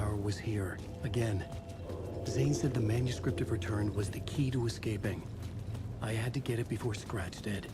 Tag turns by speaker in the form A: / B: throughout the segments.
A: power was here, again. Zane said the manuscript of Return was the key to escaping. I had to get it before Scratch did.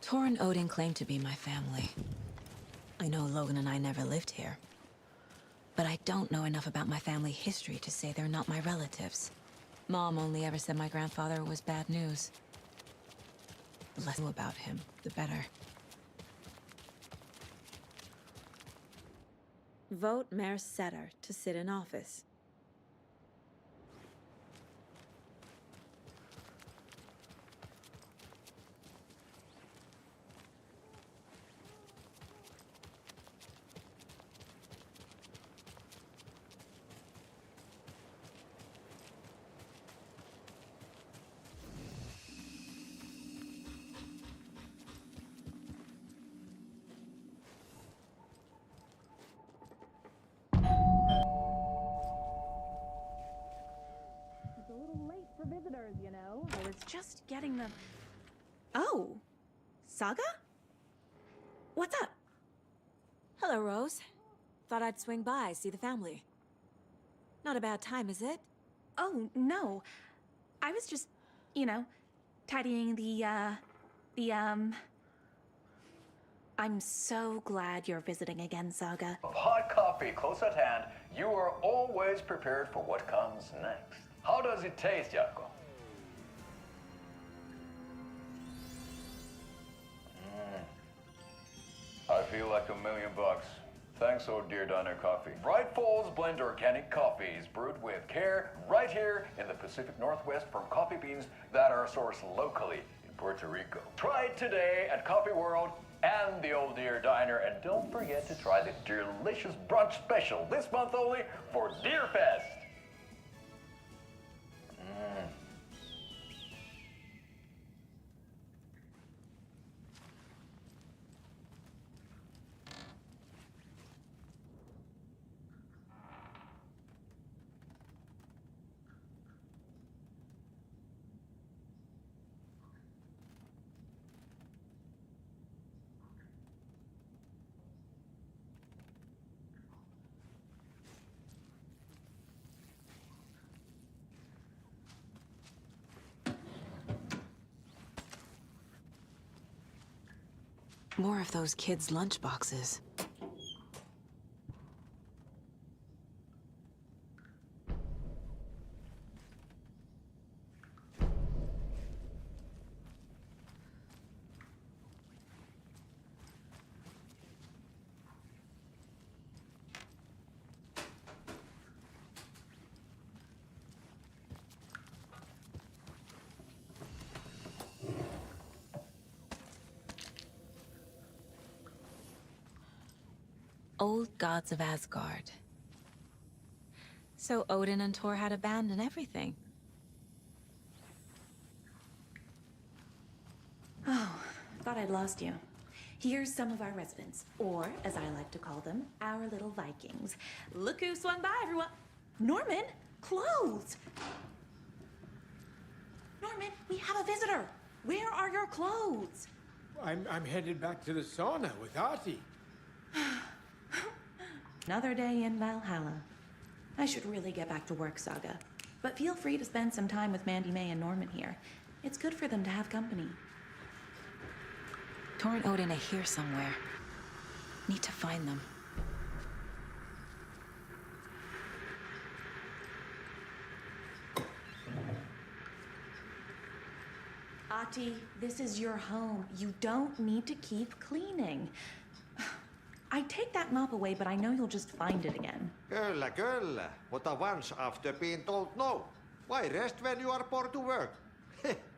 B: Tor and Odin claim to be my family. I know Logan and I never lived here. But I don't know enough about my family history to say they're not my relatives. Mom only ever said my grandfather was bad news. The less I know about him, the better. Vote Mayor Setter to sit in office.
C: It's a little late for visitors, you know. I was just getting them. Oh, Saga? What's up?
B: Hello, Rose. Thought I'd swing by, see the family. Not a bad time, is it?
C: Oh, no. I was just, you know, tidying I'm so glad you're visiting again, Saga.
D: Of hot coffee close at hand, you are always prepared for what comes next. How does it taste, Jaakko? I feel like $1,000,000. Thanks, oh dear Diner Coffee. Bright Falls blend organic coffees brewed with care right here in the Pacific Northwest from coffee beans that are sourced locally in Puerto Rico. Try it today at Coffee World and the Old Deer Diner, and don't forget to try the delicious brunch special this month only for Deer Fest.
B: More of those kids' lunchboxes. Old gods of Asgard. So Odin and Thor had a band and everything.
C: Oh, thought I'd lost you. Here's some of our residents, or as I like to call them, our little Vikings. Look who swung by, everyone. Norman, clothes. Norman, we have a visitor. Where are your clothes?
E: I'm headed back to the sauna with Artie.
C: Another day in Valhalla. I should really get back to work, Saga. But feel free to spend some time with Mandy May and Norman here. It's good for them to have company.
B: Thor and Odin are here somewhere. Need to find them.
C: Ahti, this is your home. You don't need to keep cleaning. I take that mop away, but I know you'll just find it again.
F: Kyllä, kyllä. Mutta once after being told no. Why rest when you are bored to work?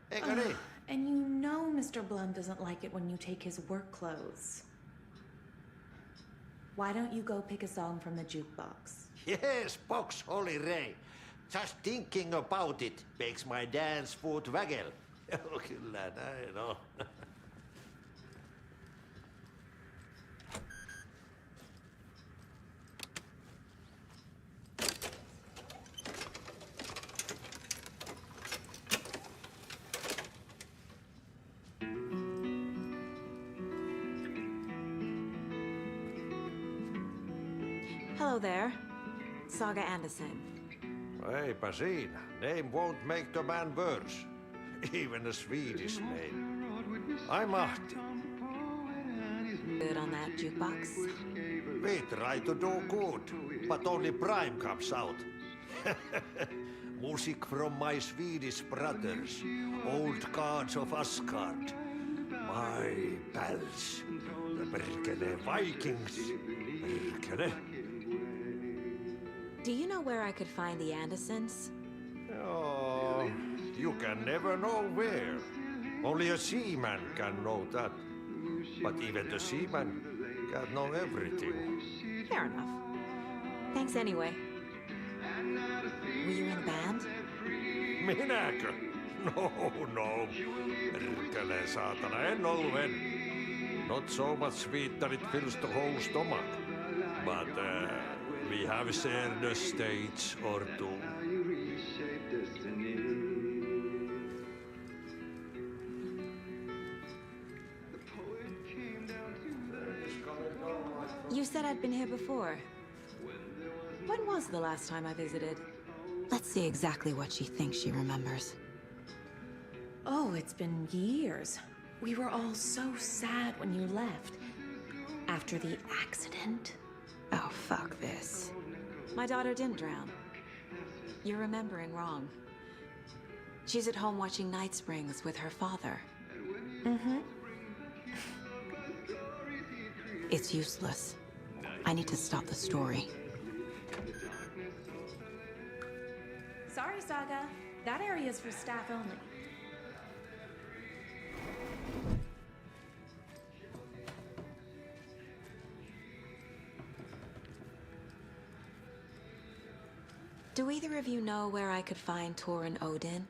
F: Eikö niin?
C: And you know Mr. Blum doesn't like it when you take his work clothes. Why don't you go pick a song from the jukebox?
F: Yes, box Holy Ray. Just thinking about it makes my dance foot waggle. Kyllä näin on.
B: Hello there. Saga Anderson.
F: Eipä siinä. Name won't make the man worse. Even a Swedish name. I'm Ahti.
B: Good on that jukebox.
F: We try to do good, but only Prime comes out. Music from my Swedish brothers, old gods of Asgard. My pals, the Berkele Vikings. Berkele.
B: Do you know where I could find the Andersons?
F: Oh, you can never know where. Only a seaman can know that. But even the seaman can't know everything.
B: Fair enough. Thanks anyway. Were you in a band?
F: Minäkö? No. Perkele saatana, en ollut en. Not so much sweet that it fills the whole stomach. But we have shared a stage or two.
B: You said I'd been here before. When was the last time I visited? Let's see exactly what she thinks she remembers.
C: Oh, it's been years. We were all so sad when you left. After the accident.
B: Oh, fuck this. My daughter didn't drown. You're remembering wrong. She's at home watching Night Springs with her father.
C: Mm-hmm.
B: It's useless. I need to stop the story.
C: Sorry, Saga. That area's for staff only.
B: Do either of you know where I could find Tor and Odin?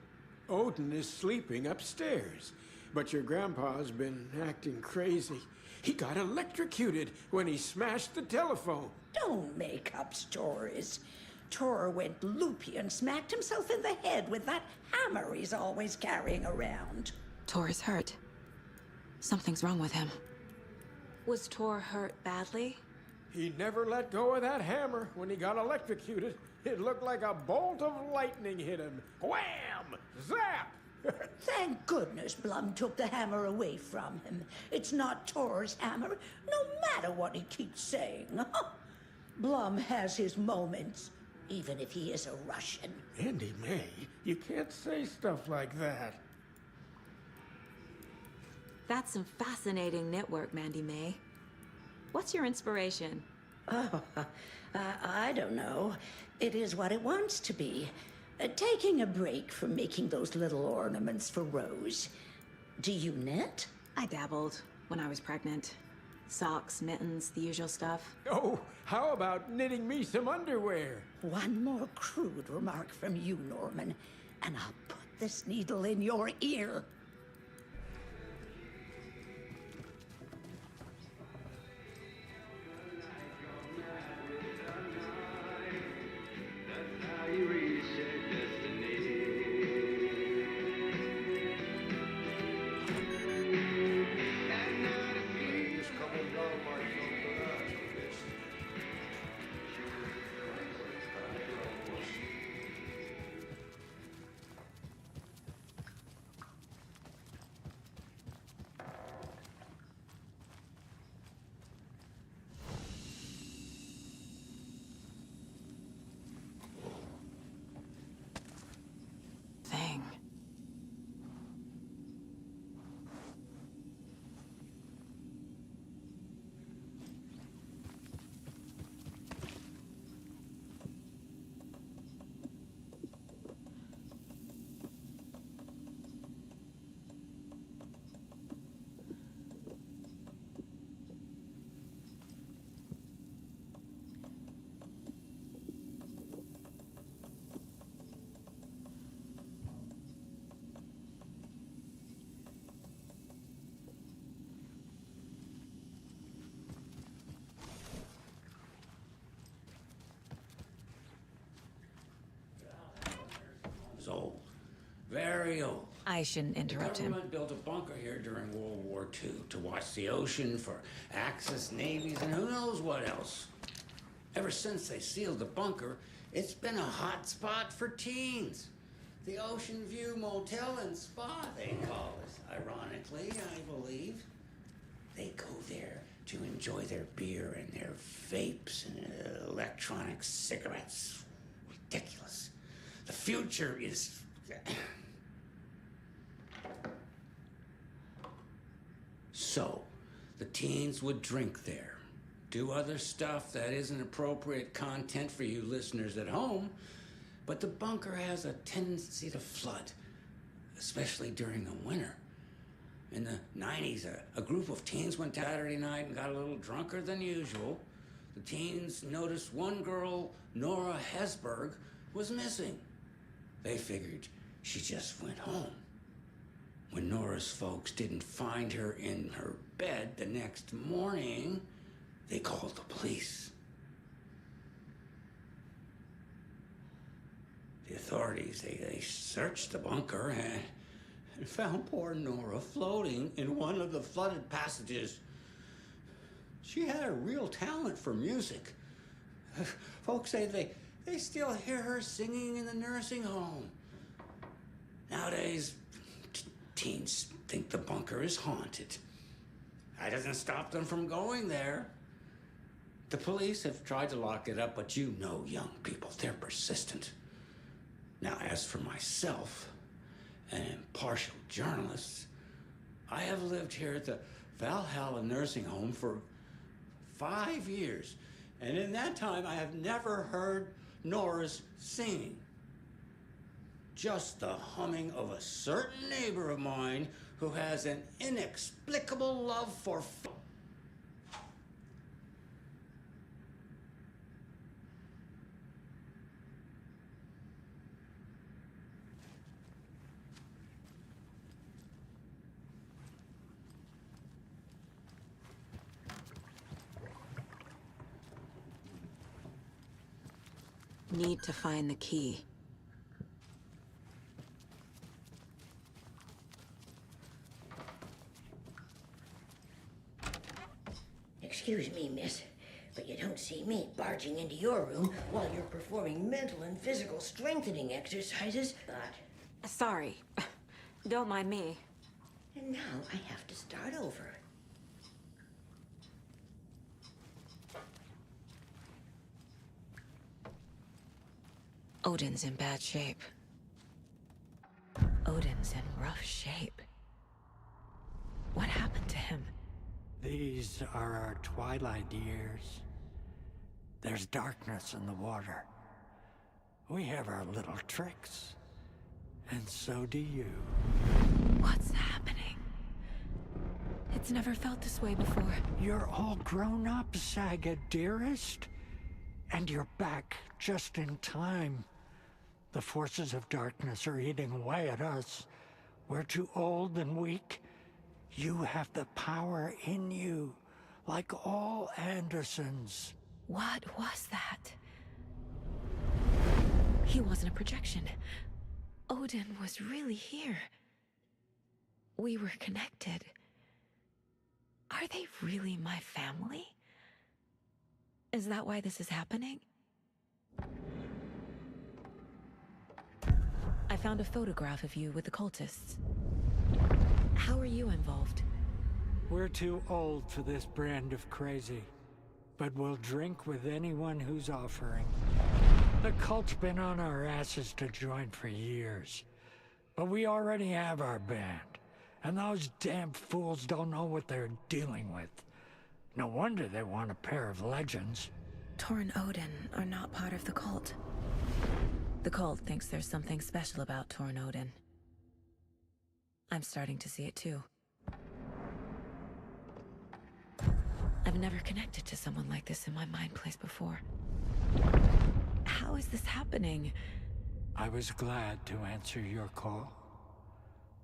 E: Odin is sleeping upstairs, but your grandpa's been acting crazy. He got electrocuted when he smashed the telephone.
G: Don't make up stories. Tor went loopy and smacked himself in the head with that hammer he's always carrying around.
B: Tor is hurt. Something's wrong with him. Was Tor hurt badly?
E: He never let go of that hammer when he got electrocuted. It looked like a bolt of lightning hit him. Wham! Zap!
G: Thank goodness Blum took the hammer away from him. It's not Tor's hammer, no matter what he keeps saying. Blum has his moments, even if he is a Russian.
E: Andy May, you can't say stuff like that.
B: That's some fascinating knitwork, Mandy May. What's your inspiration?
G: Oh, I don't know. It is what it wants to be. Taking a break from making those little ornaments for Rose. Do you knit?
B: I dabbled when I was pregnant. Socks, mittens, the usual stuff.
E: Oh, how about knitting me some underwear?
G: One more crude remark from you, Norman, and I'll put this needle in your ear.
B: Thing.
H: It's old. Very old.
B: I shouldn't interrupt
H: The
B: him.
H: government built a bunker here during World War II to watch the ocean for Axis navies and who knows what else. Ever since they sealed the bunker, it's been a hot spot for teens. The Ocean View Motel and Spa, they call it. Ironically, I believe. They go there to enjoy their beer and their vapes and electronic cigarettes. Ridiculous. The future is... So, the teens would drink there, do other stuff that isn't appropriate content for you listeners at home, but the bunker has a tendency to flood, especially during the winter. In the 90s, a group of teens went Saturday night and got a little drunker than usual. The teens noticed one girl, Nora Hesberg, was missing. They figured she just went home. When Nora's folks didn't find her in her bed the next morning, they called the police. The authorities, they searched the bunker and found poor Nora floating in one of the flooded passages. She had a real talent for music. Folks say they still hear her singing in the nursing home. Nowadays, teens think the bunker is haunted. That doesn't stop them from going there. The police have tried to lock it up, but you know young people, they're persistent. Now, as for myself, an impartial journalist, I have lived here at the Valhalla nursing home for 5 years, and in that time I have never heard Nora's singing. Just the humming of a certain neighbor of mine who has an inexplicable love for
B: Need to find the key.
G: Excuse me, miss, but you don't see me barging into your room while you're performing mental and physical strengthening exercises, but...
B: Sorry. Don't mind me.
G: And now I have to start over.
B: Odin's in bad shape. Odin's in rough shape. What happened to him?
I: These are our twilight years. There's darkness in the water. We have our little tricks. And so do you.
B: What's happening? It's never felt this way before.
I: You're all grown up, Saga, dearest. And you're back just in time. The forces of darkness are eating away at us. We're too old and weak. You have the power in you, like all Andersons.
B: What was that? He wasn't a projection. Odin was really here. We were connected. Are they really my family? Is that why this is happening? I found a photograph of you with the cultists. How are you involved?
I: We're too old for this brand of crazy, but we'll drink with anyone who's offering. The cult's been on our asses to join for years, but we already have our band, and those damn fools don't know what they're dealing with. No wonder they want a pair of legends.
B: Tor and Odin are not part of the cult. The cult thinks there's something special about Tor and Odin. I'm starting to see it too. I've never connected to someone like this in my mind place before. How is this happening?
I: I was glad to answer your call.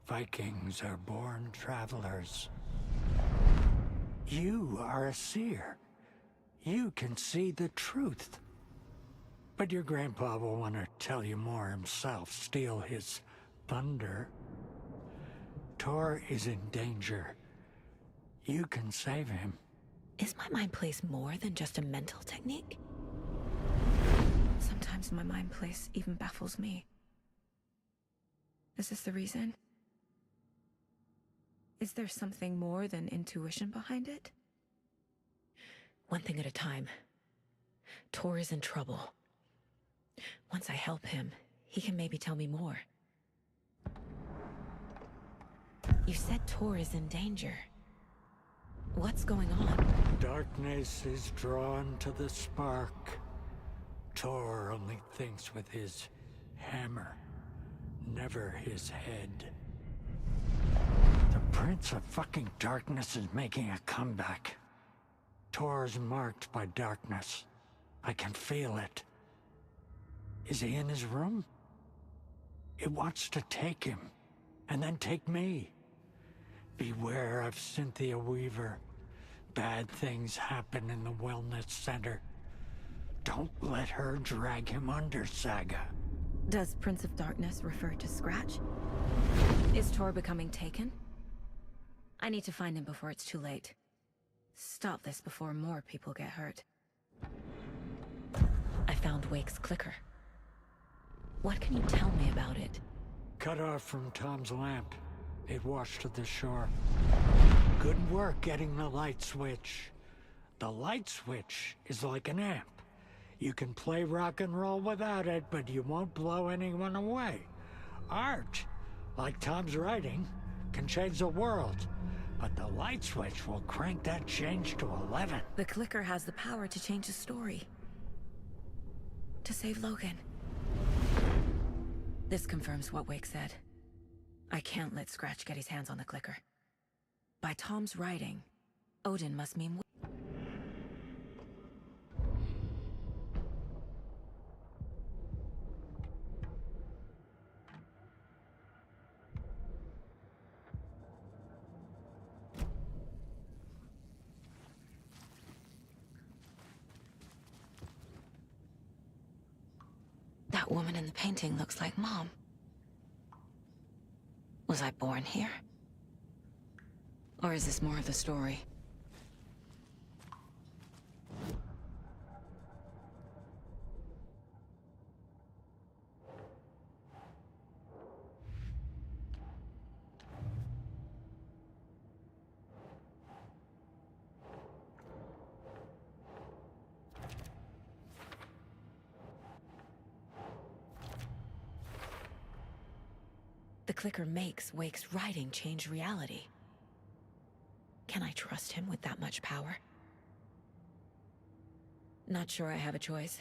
I: Vikings are born travelers. You are a seer. You can see the truth. But your grandpa will want to tell you more himself, steal his thunder. Tor is in danger. You can save him.
B: Is my mind place more than just a mental technique? Sometimes my mind place even baffles me. Is this the reason? Is there something more than intuition behind it? One thing at a time. Tor is in trouble. Once I help him, he can maybe tell me more. You said Tor is in danger. What's going on?
I: Darkness is drawn to the spark. Tor only thinks with his hammer, never his head. The Prince of fucking Darkness is making a comeback. Tor's marked by darkness. I can feel it. Is he in his room? It wants to take him, and then take me. Beware of Cynthia Weaver. Bad things happen in the wellness center. Don't let her drag him under, Saga.
B: Does Prince of Darkness refer to Scratch? Is Tor becoming taken? I need to find him before it's too late. Stop this before more people get hurt. I found Wake's clicker. What can you tell me about it?
I: Cut off from Tom's lamp. It washed to the shore. Good work getting the light switch. The light switch is like an amp. You can play rock and roll without it, but you won't blow anyone away. Art, like Tom's writing, can change the world. But the light switch will crank that change to 11.
B: The clicker has the power to change the story. To save Logan. This confirms what Wake said. I can't let Scratch get his hands on the clicker. By Tom's writing, Odin must mean... That woman in the painting looks like Mom. Was I born here? Or is this more of the story? The clicker makes Wake's writing change reality. Can I trust him with that much power? Not sure I have a choice.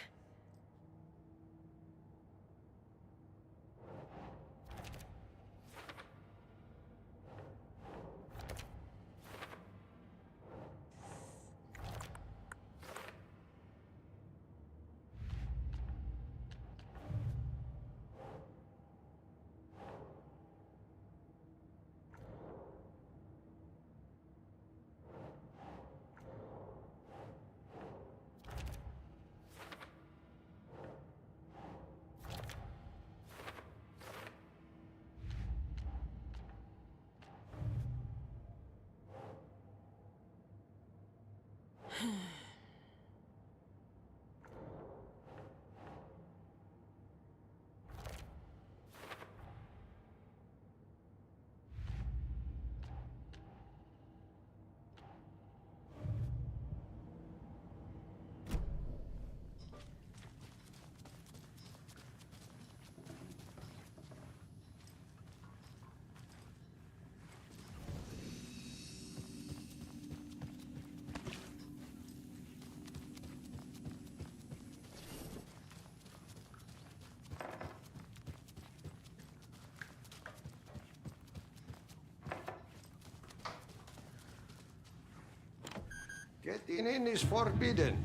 F: Getting in is forbidden,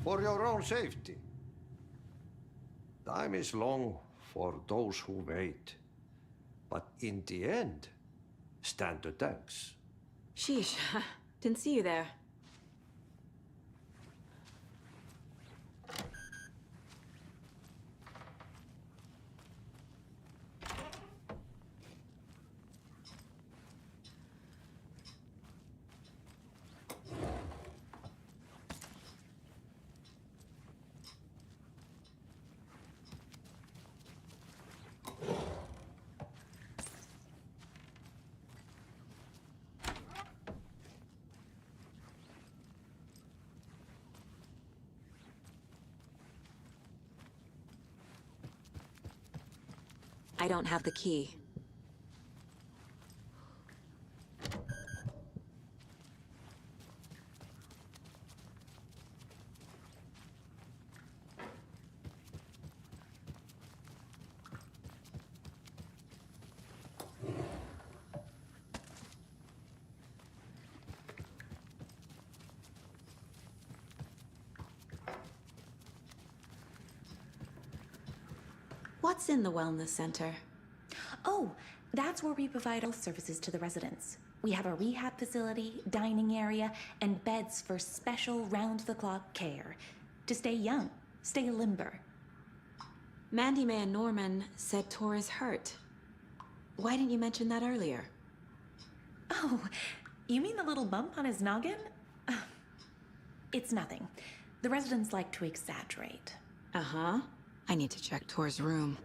F: for your own safety. Time is long for those who wait. But in the end, stand the thanks.
B: Sheesh, didn't see you there. I don't have the key. What's in the wellness center?
C: Oh, that's where we provide health services to the residents. We have a rehab facility, dining area, and beds for special round-the-clock care. To stay young, stay limber.
B: Mandy May and Norman said Tor is hurt. Why didn't you mention that earlier?
C: Oh, you mean the little bump on his noggin? It's nothing. The residents like to exaggerate.
B: Uh-huh. I need to check Tor's room.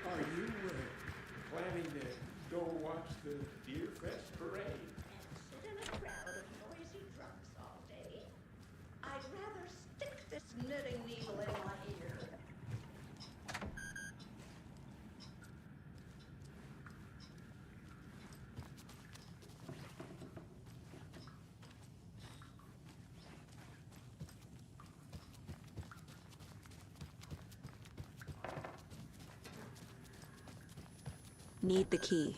E: Are you planning to go watch the Deer Fest parade?
G: And sit in a crowd of noisy drunks all day? I'd rather stick this knitting needle in my ear.
B: Need the key.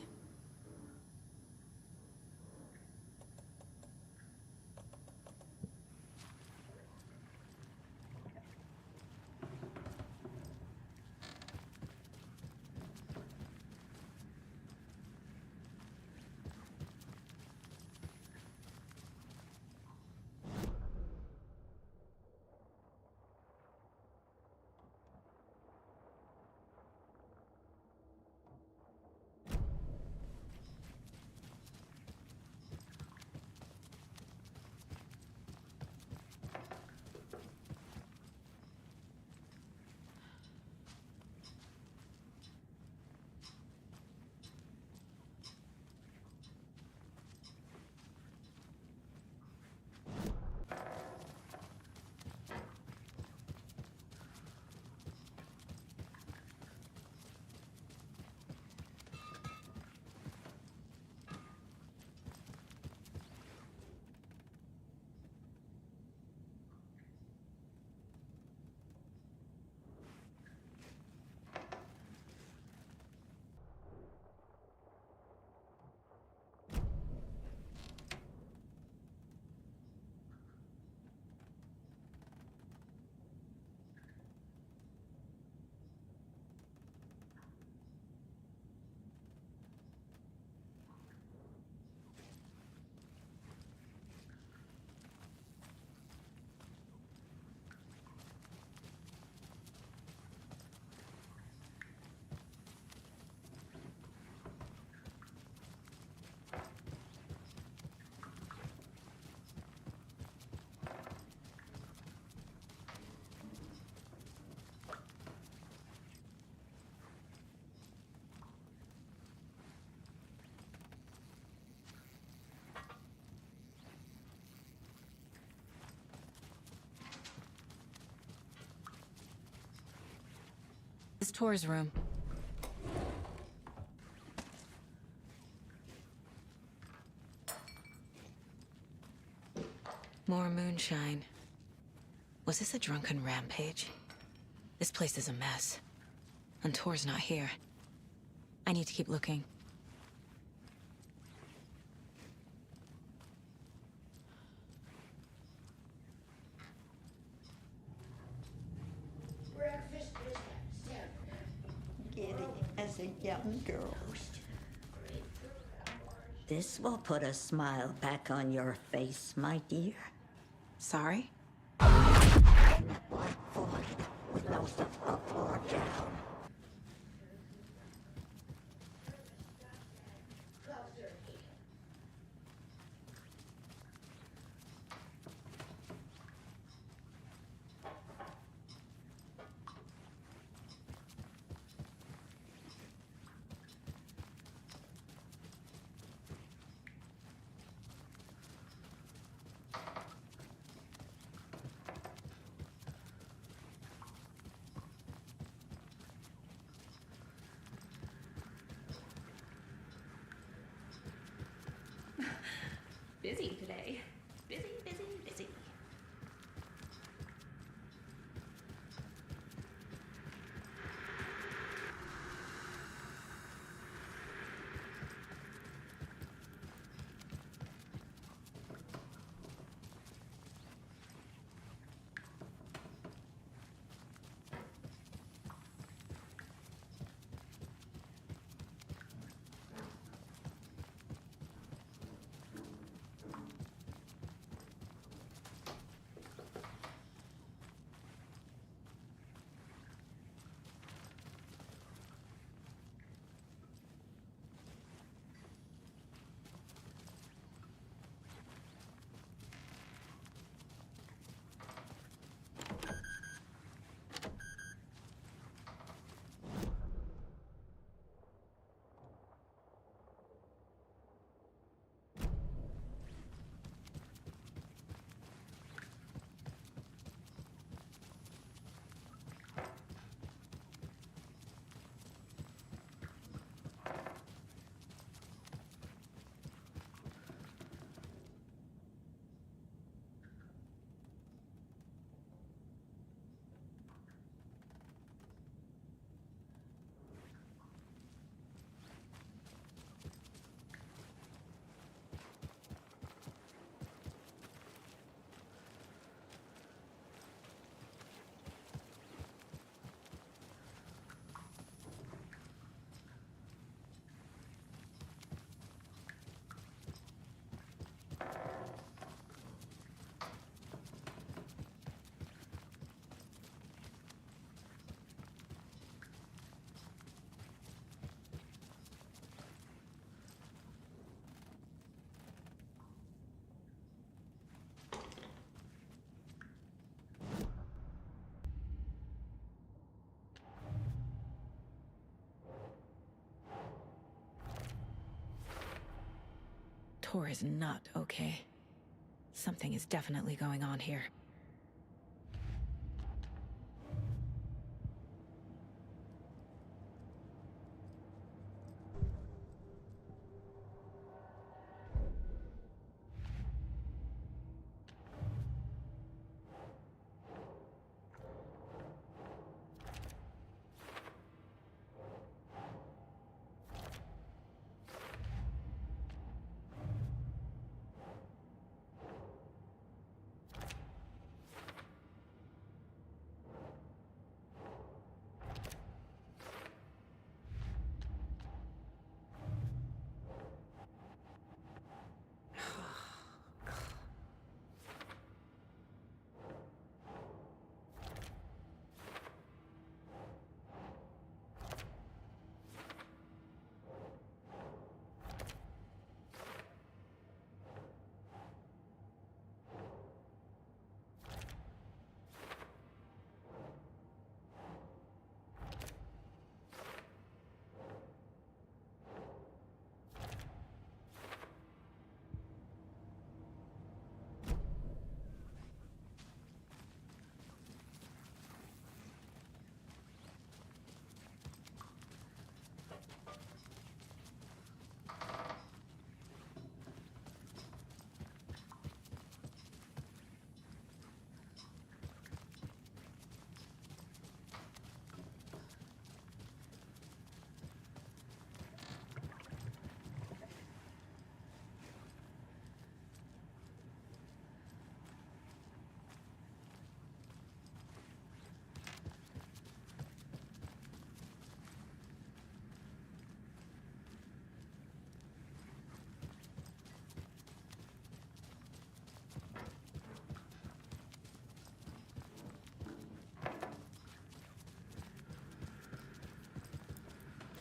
B: Tor's room. More moonshine. Was this a drunken rampage? This place is a mess. And Tor's not here. I need to keep looking.
G: Breakfast is at 7.
J: Giddy as a young girl. This will put a smile back on your face, my dear.
B: Sorry?
J: White foot with no stuff up or down.
C: Busy today. Busy, busy, busy.
B: Tor is not okay. Something is definitely going on here.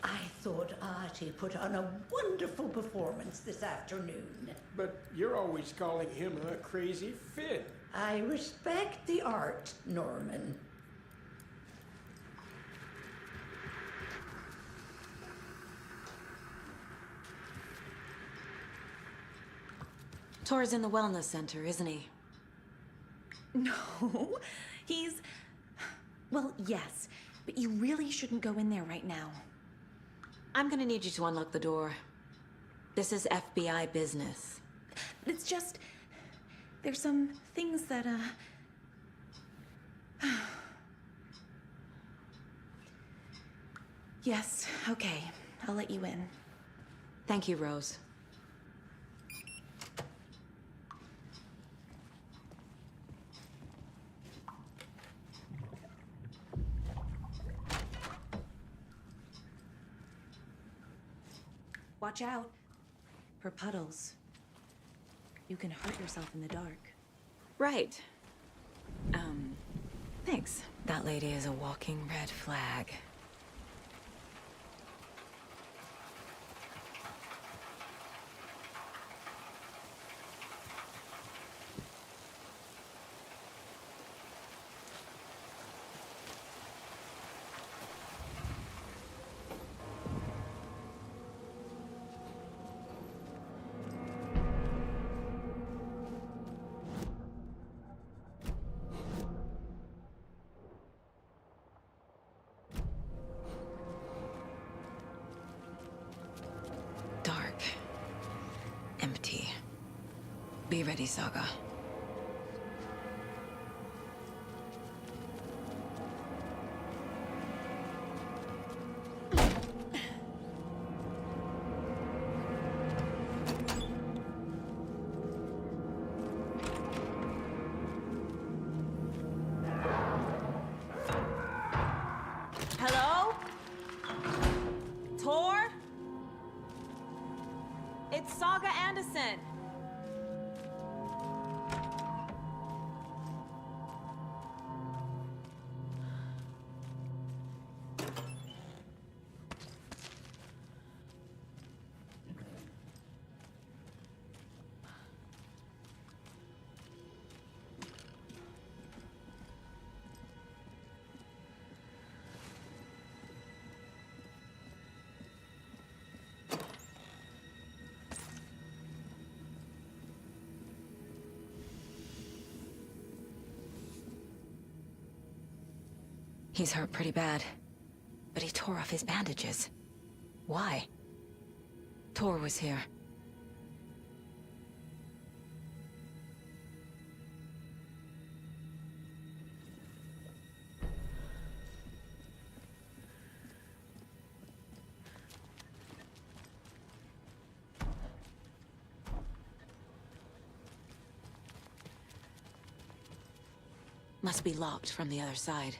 G: I thought Artie put on a wonderful performance this afternoon.
E: But you're always calling him a crazy Finn.
G: I respect the art, Norman.
B: Tor's in the wellness center, isn't he?
C: No, he's... Well, yes, but you really shouldn't go in there right now.
B: I'm gonna need you to unlock the door. This is FBI business.
C: It's just... There's some things that, Yes, okay. I'll let you in.
B: Thank you, Rose.
C: Watch out for puddles. You can hurt yourself in the dark.
B: Right. Thanks. That lady is a walking red flag. Dark. Empty. Be ready, Saga. Hello? Tor? It's Saga Anderson. He's hurt pretty bad, but he tore off his bandages. Why? Tor was here. Must be locked from the other side.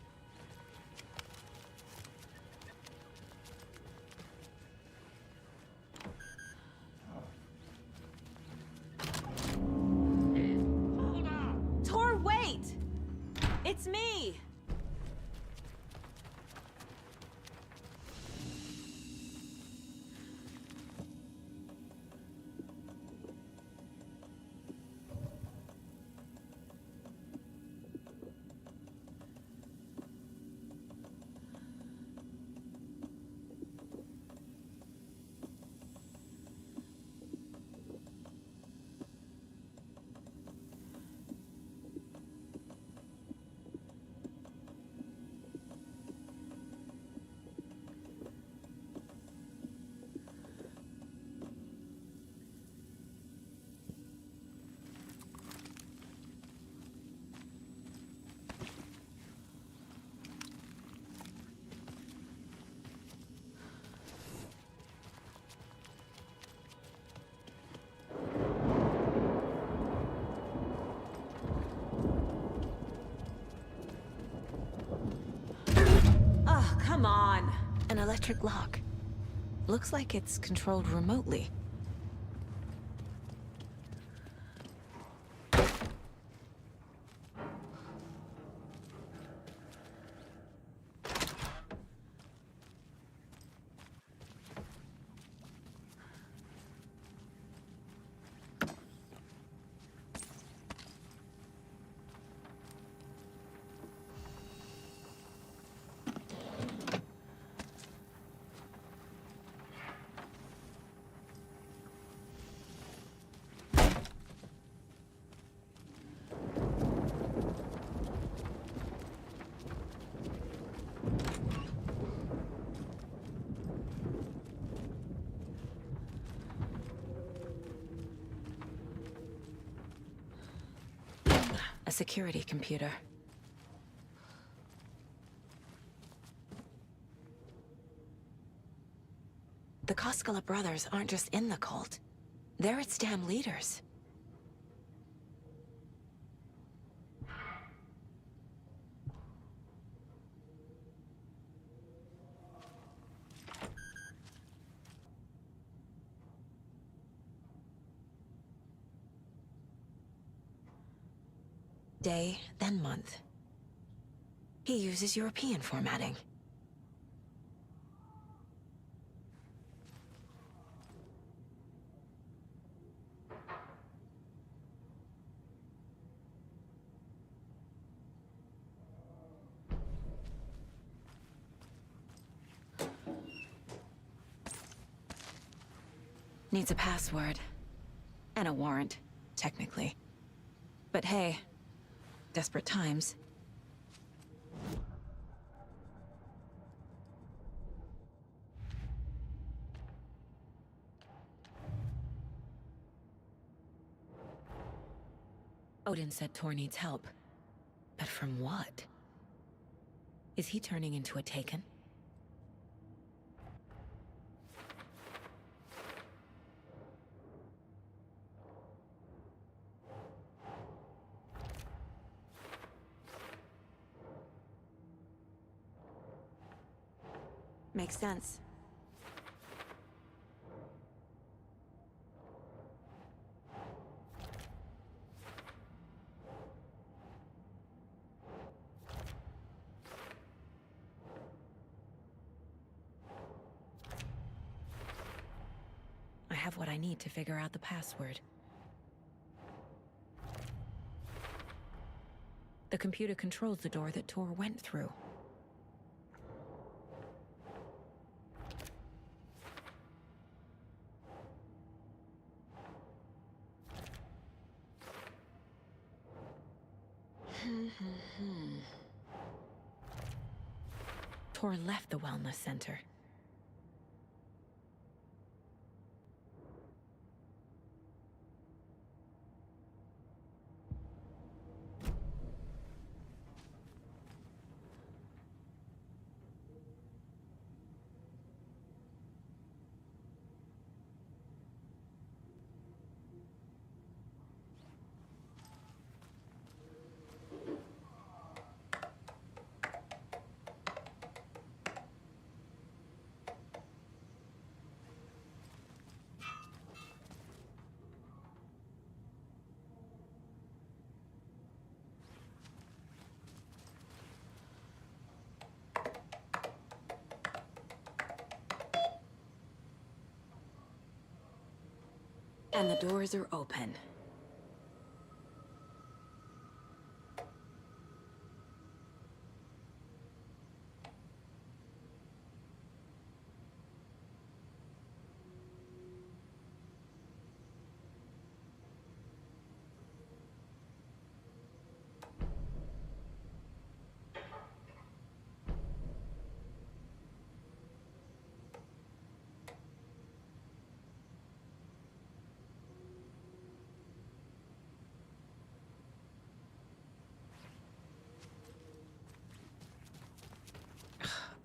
B: Tor, wait! It's me! Oh, come on! An electric lock. Looks like it's controlled remotely. A security computer. The Koskela brothers aren't just in the cult. They're its damn leaders. Day, then month. He uses European formatting. Needs a password. And a warrant, technically. But hey, desperate times. Odin said Tor needs help. But from what? Is he turning into a Taken? Makes sense. I have what I need to figure out the password. The computer controls the door that Tor went through. Tor left the wellness center. And the doors are open.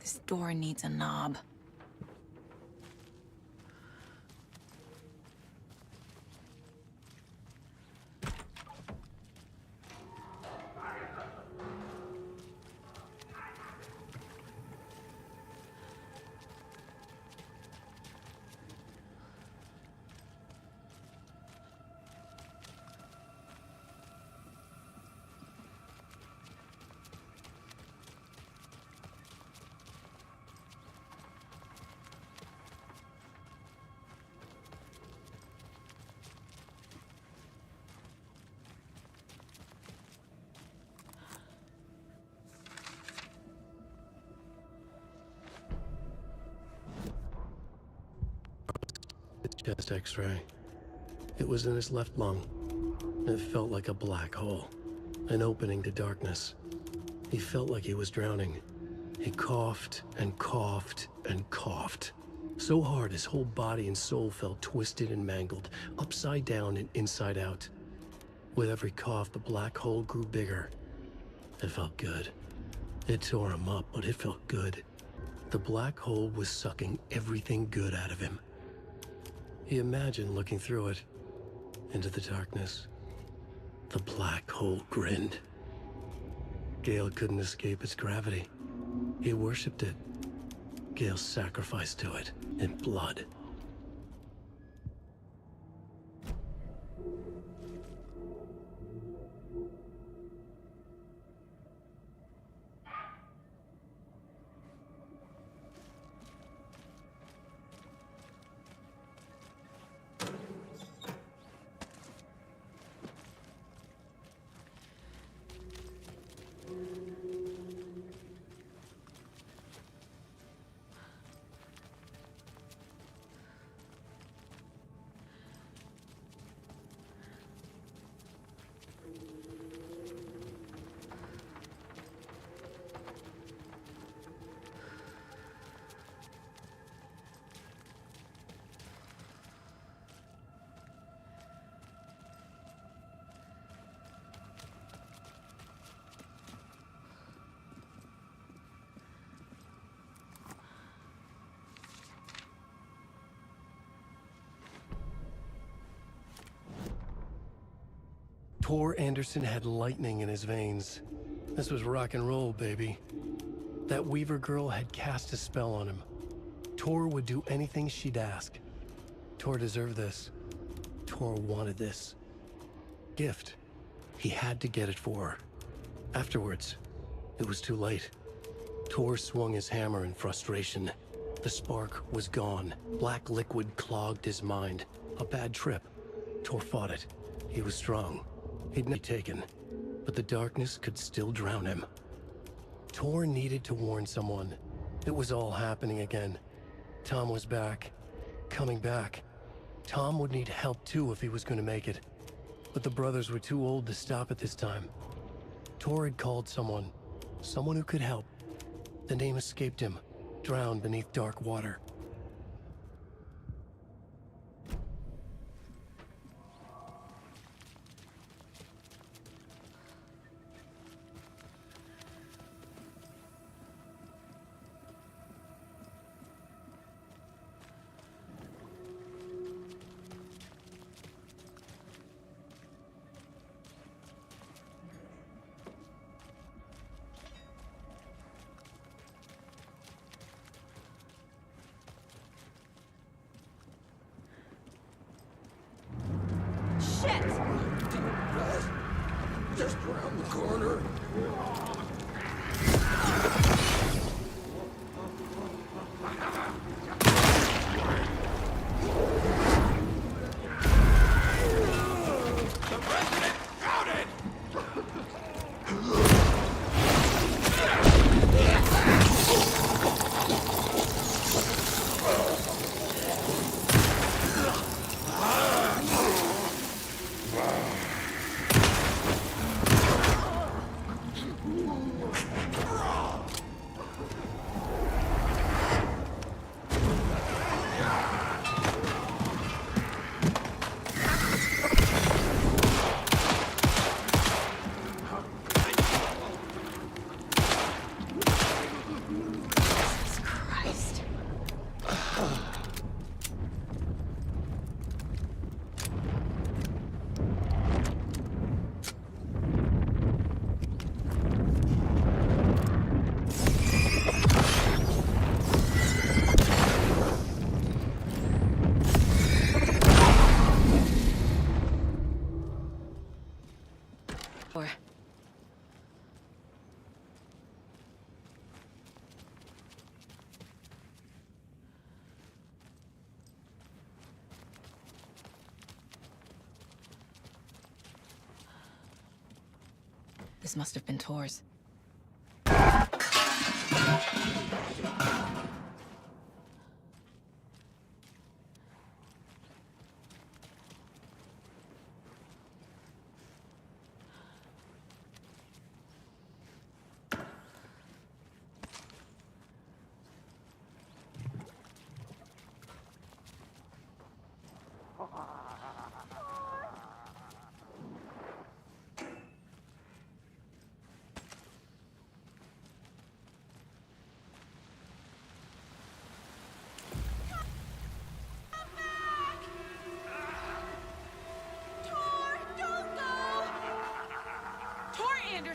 B: This door needs a knob.
A: Chest X-ray. It was in his left lung. It felt like a black hole, an opening to darkness. He felt like he was drowning. He coughed and coughed and coughed. So hard his whole body and soul felt twisted and mangled, upside down and inside out. With every cough, the black hole grew bigger. It felt good. It tore him up, but it felt good. The black hole was sucking everything good out of him. He imagined looking through it, into the darkness. The black hole grinned. Gale couldn't escape its gravity. He worshipped it. Gale sacrificed to it in blood. Tor Anderson had lightning in his veins. This was rock and roll, baby. That Weaver girl had cast a spell on him. Tor would do anything she'd ask. Tor deserved this. Tor wanted this. Gift. He had to get it for her. Afterwards, it was too late. Tor swung his hammer in frustration. The spark was gone. Black liquid clogged his mind. A bad trip. Tor fought it. He was strong. He'd not be taken, but the darkness could still drown him. Tor needed to warn someone. It was all happening again. Tom was back. Coming back. Tom would need help too if he was going to make it. But the brothers were too old to stop it this time. Tor had called someone. Someone who could help. The name escaped him, drowned beneath dark water.
E: Just around the corner. The president crowded!
B: This must have been Tor's.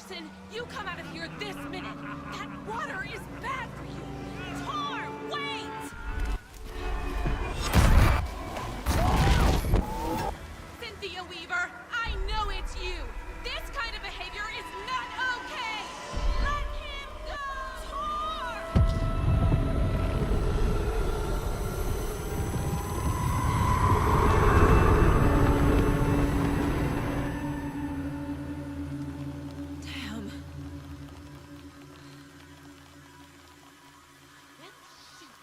K: Listen, you come out of here this minute. That water is bad for you. Tor, wait! Cynthia Weaver, I know it's you. This kind of behavior is not okay. Let him go! Tor! Damn. Shoot.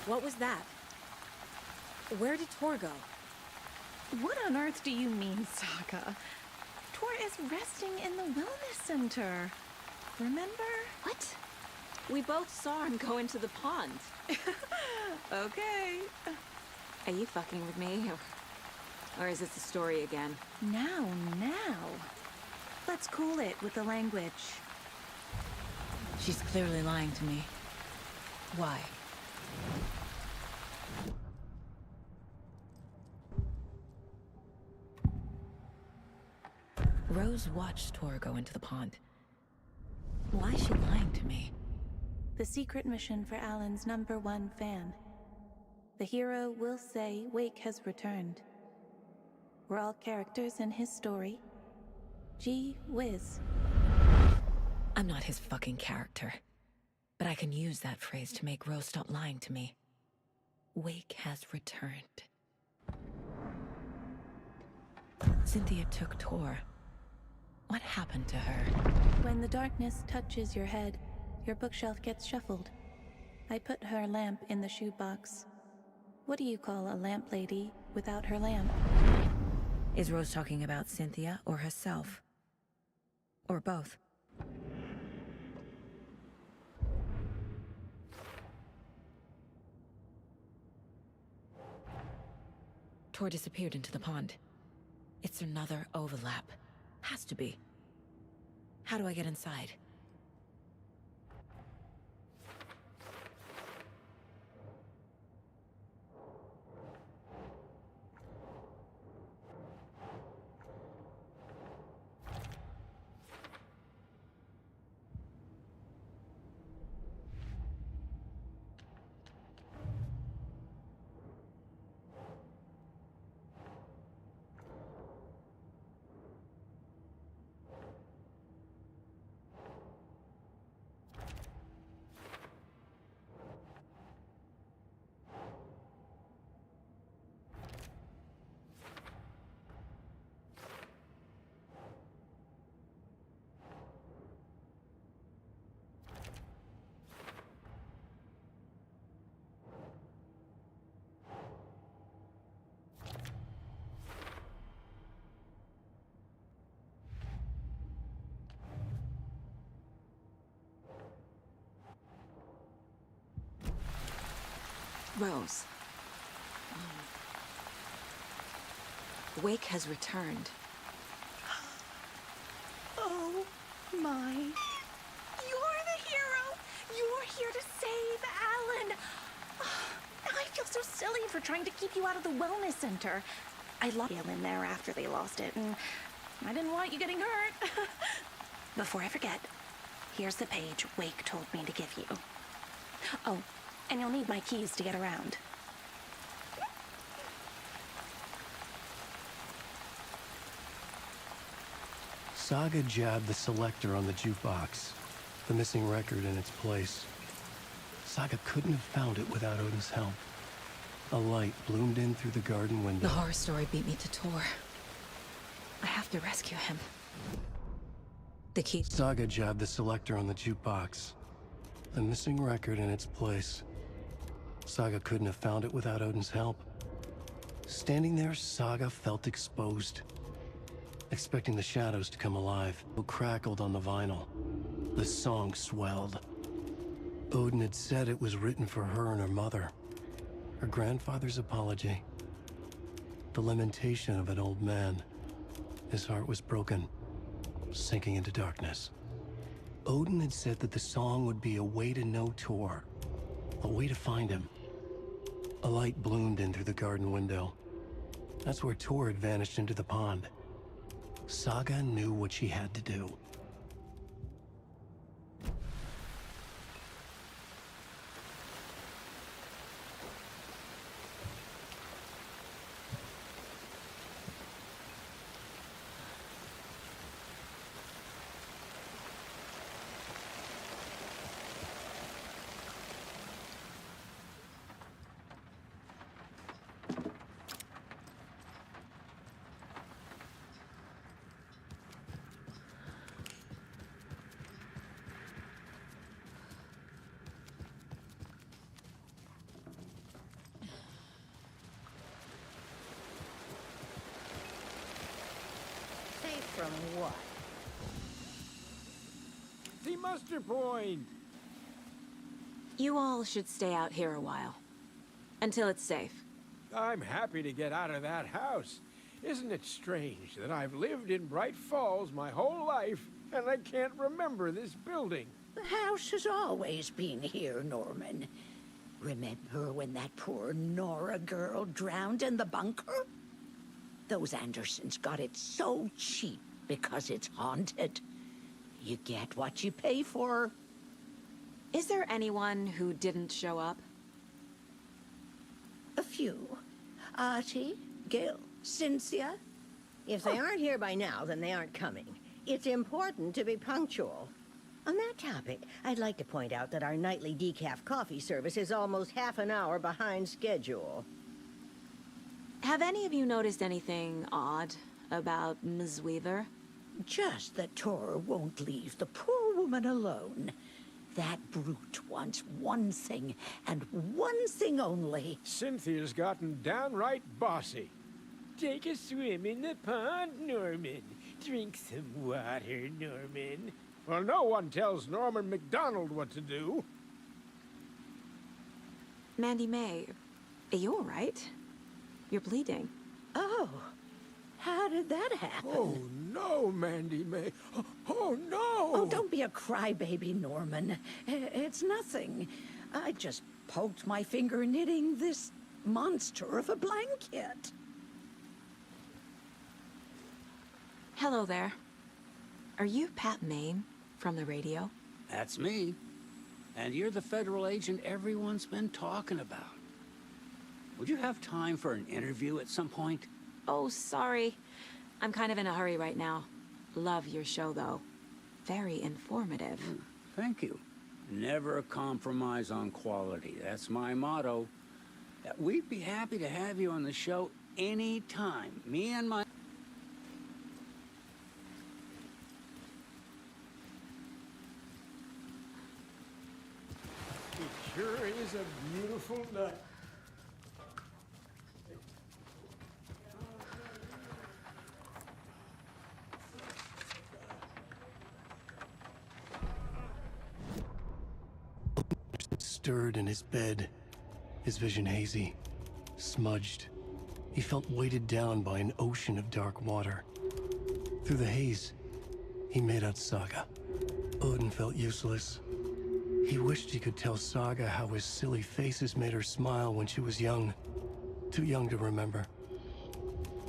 B: What was that? Where did Tor go?
C: What on earth do you mean, Saga? Tor is resting in the wellness center. Remember?
B: What? We both saw him go into the pond.
C: Okay.
B: Are you fucking with me? Or is this the story again?
C: Now. Let's cool it with the language.
B: She's clearly lying to me. Why? Rose watched Tor go into the pond. Why is she lying to me?
C: The secret mission for Alan's #1 fan. The hero will say Wake has returned. We're all characters in his story. Gee whiz.
B: I'm not his fucking character. But I can use that phrase to make Rose stop lying to me. Wake has returned. Cynthia took Tor. What happened to her?
C: When the darkness touches your head, your bookshelf gets shuffled. I put her lamp in the shoebox. What do you call a lamp lady without her lamp?
B: Is Rose talking about Cynthia or herself? Or both? Tor disappeared into the pond. It's another overlap. Has to be. How do I get inside? Rose. Wake has returned.
C: Oh my. You're the hero! You're here to save Alan! I feel so silly for trying to keep you out of the wellness center. I locked you in there after they lost it, and I didn't want you getting hurt. Before I forget, here's the page Wake told me to give you. Oh, and you'll need my keys to get around.
A: Saga jabbed the selector on the jukebox, the missing record in its place. Saga couldn't have found it without Odin's help. A light bloomed in through the garden window.
B: The horror story beat me to Tor. I have to rescue him. The key.
A: Saga jabbed the selector on the jukebox, the missing record in its place. Saga couldn't have found it without Odin's help. Standing there, Saga felt exposed, expecting the shadows to come alive. It crackled on the vinyl. The song swelled. Odin had said it was written for her and her mother. Her grandfather's apology. The lamentation of an old man. His heart was broken, sinking into darkness. Odin had said that the song would be a way to know Tor, a way to find him. A light bloomed in through the garden window. That's where Tor had vanished into the pond. Saga knew what she had to do.
J: Safe from what?
E: The muster point!
B: You all should stay out here a while. Until it's safe.
E: I'm happy to get out of that house. Isn't it strange that I've lived in Bright Falls my whole life, and I can't remember this building?
G: The house has always been here, Norman. Remember when that poor Nora girl drowned in the bunker? Those Andersons got it so cheap because it's haunted. You get what you pay for.
B: Is there anyone who didn't show up?
G: A few. Artie, Gil, Cynthia.
J: If they aren't here by now, then they aren't coming. It's important to be punctual. On that topic, I'd like to point out that our nightly decaf coffee service is almost half an hour behind schedule.
B: Have any of you noticed anything odd about Ms. Weaver?
G: Just that Tor won't leave the poor woman alone. That brute wants one thing, and one thing only.
E: Cynthia's gotten downright bossy. Take a swim in the pond, Norman. Drink some water, Norman. Well, no one tells Norman MacDonald what to do.
B: Mandy May, are you all right? You're bleeding.
G: Oh, how did that happen?
E: Oh, no, Mandy May. Oh, no!
G: Oh, don't be a crybaby, Norman. It's nothing. I just poked my finger knitting this monster of a blanket.
B: Hello there. Are you Pat Maine from the radio?
H: That's me. And you're the federal agent everyone's been talking about. Would you have time for an interview at some point?
B: Oh, sorry. I'm kind of in a hurry right now. Love your show, though. Very informative.
H: Thank you. Never compromise on quality. That's my motto. We'd be happy to have you on the show anytime. Me and my...
E: It sure is a beautiful night.
A: Stirred in his bed, his vision hazy, smudged. He felt weighted down by an ocean of dark water. Through the haze, he made out Saga. Odin felt useless. He wished he could tell Saga how his silly faces made her smile when she was young. Too young to remember.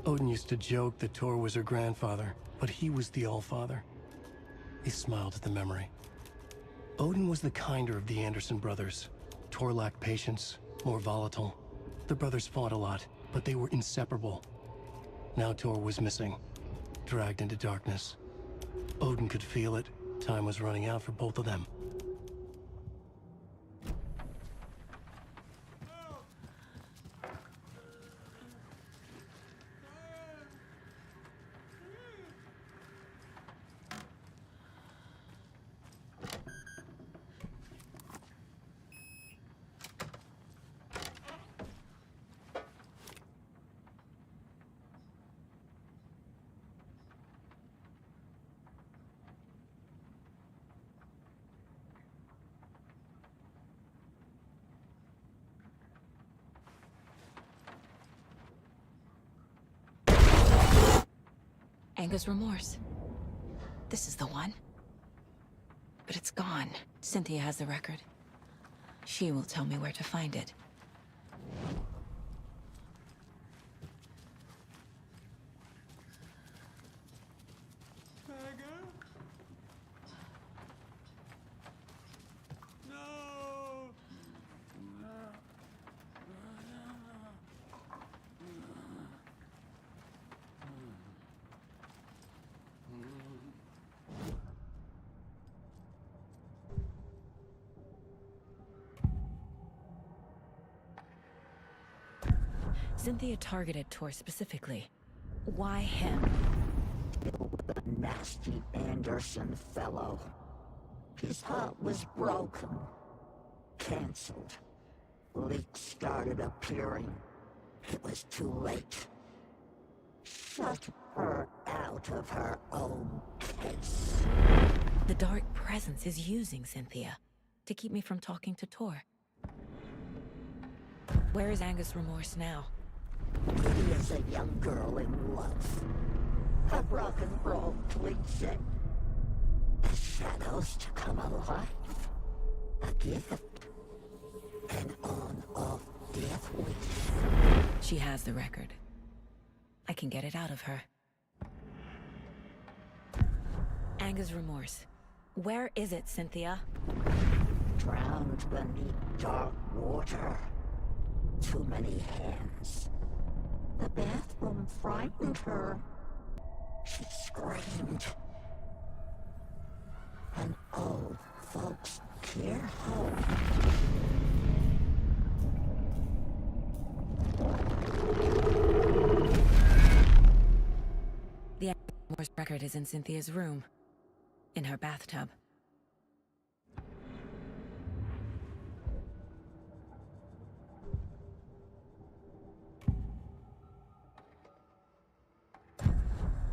A: Odin used to joke that Tor was her grandfather, but he was the Allfather. He smiled at the memory. Odin was the kinder of the Anderson brothers. Tor lacked patience, more volatile. The brothers fought a lot, but they were inseparable. Now Tor was missing, dragged into darkness. Odin could feel it. Time was running out for both of them.
B: Anger's remorse. This is the one. but it's gone. Cynthia has the record. She will tell me where to find it.
F: Saga? No!
B: Cynthia targeted Tor specifically. Why him?
G: The nasty Anderson fellow. His heart was broken. Cancelled. Leaks started appearing. It was too late. Shut her out of her own case.
B: The Dark Presence is using Cynthia to keep me from talking to Tor. Where is Angus Remorse now?
G: He is a young girl in love. A rock and roll cliche. The shadows to come alive. A gift. An on-off death wish.
B: She has the record. I can get it out of her. Angus Remorse. Where is it, Cynthia?
G: Drowned beneath dark water. Too many hands. The bathroom frightened her. She screamed. An old folks' care home.
B: The Angus Remorse record is in Cynthia's room. In her bathtub.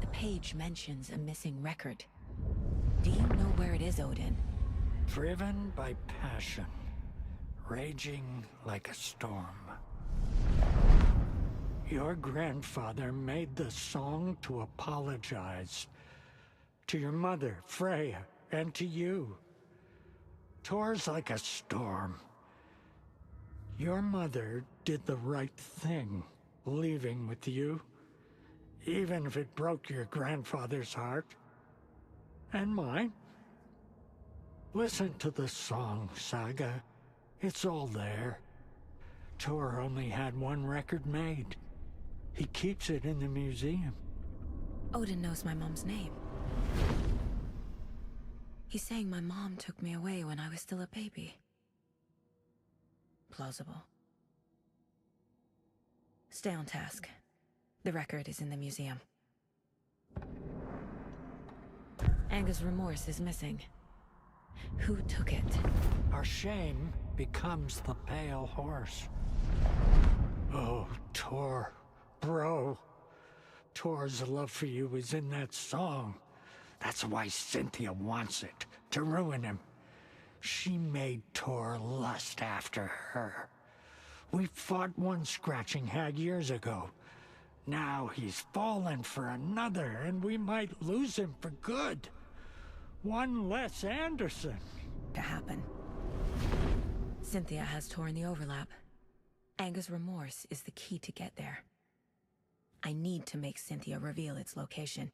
B: The page mentions a missing record. Do you know where it is, Odin?
I: Driven by passion, raging like a storm. Your grandfather made the song to apologize. To your mother, Freya, and to you. Tor's like a storm. Your mother did the right thing, leaving with you. Even if it broke your grandfather's heart. And mine. Listen to the song, Saga. It's all there. Tor only had one record made. He keeps it in the museum.
B: Odin knows my mom's name. He's saying my mom took me away when I was still a baby. Plausible. Stay on task. The record is in the museum. Angus Remorse is missing. Who took it?
I: Our shame becomes the pale horse. Oh, Tor. Bro. Tor's love for you is in that song. That's why Cynthia wants it, to ruin him. She made Tor lust after her. We fought one scratching hag years ago. Now he's fallen for another, and we might lose him for good. One less Anderson.
B: To happen. Cynthia has Tor in the overlap. Angus Remorse is the key to get there. I need to make Cynthia reveal its location.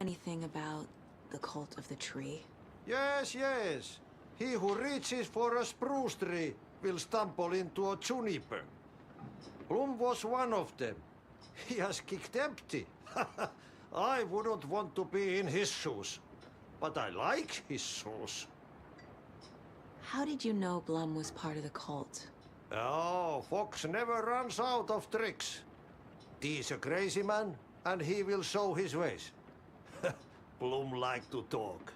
B: Anything about the cult of the tree?
F: Yes, yes. He who reaches for a spruce tree will stumble into a juniper. Blum was one of them. He has kicked empty. I wouldn't want to be in his shoes. But I like his shoes.
B: How did you know Blum was part of the cult?
F: Oh, Fox never runs out of tricks. He's a crazy man, and he will show his ways. Blum like to talk.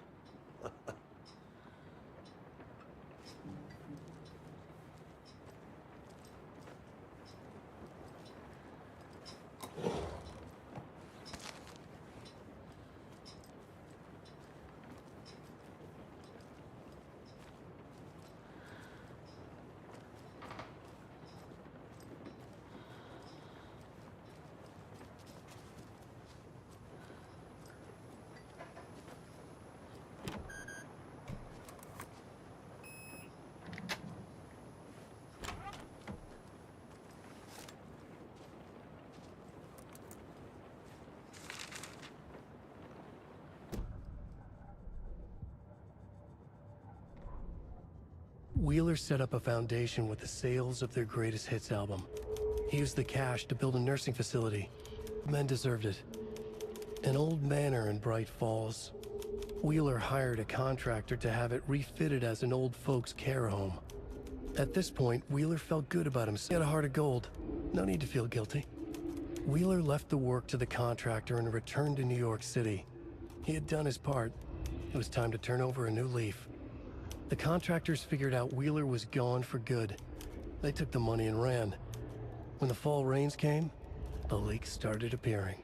A: Wheeler set up a foundation with the sales of their greatest hits album. He used the cash to build a nursing facility. Men deserved it. An old manor in Bright Falls. Wheeler hired a contractor to have it refitted as an old folks' care home. At this point, Wheeler felt good about himself. He had a heart of gold. No need to feel guilty. Wheeler left the work to the contractor and returned to New York City. He had done his part. It was time to turn over a new leaf. The contractors figured out Wheeler was gone for good. They took the money and ran. When the fall rains came, the leaks started appearing.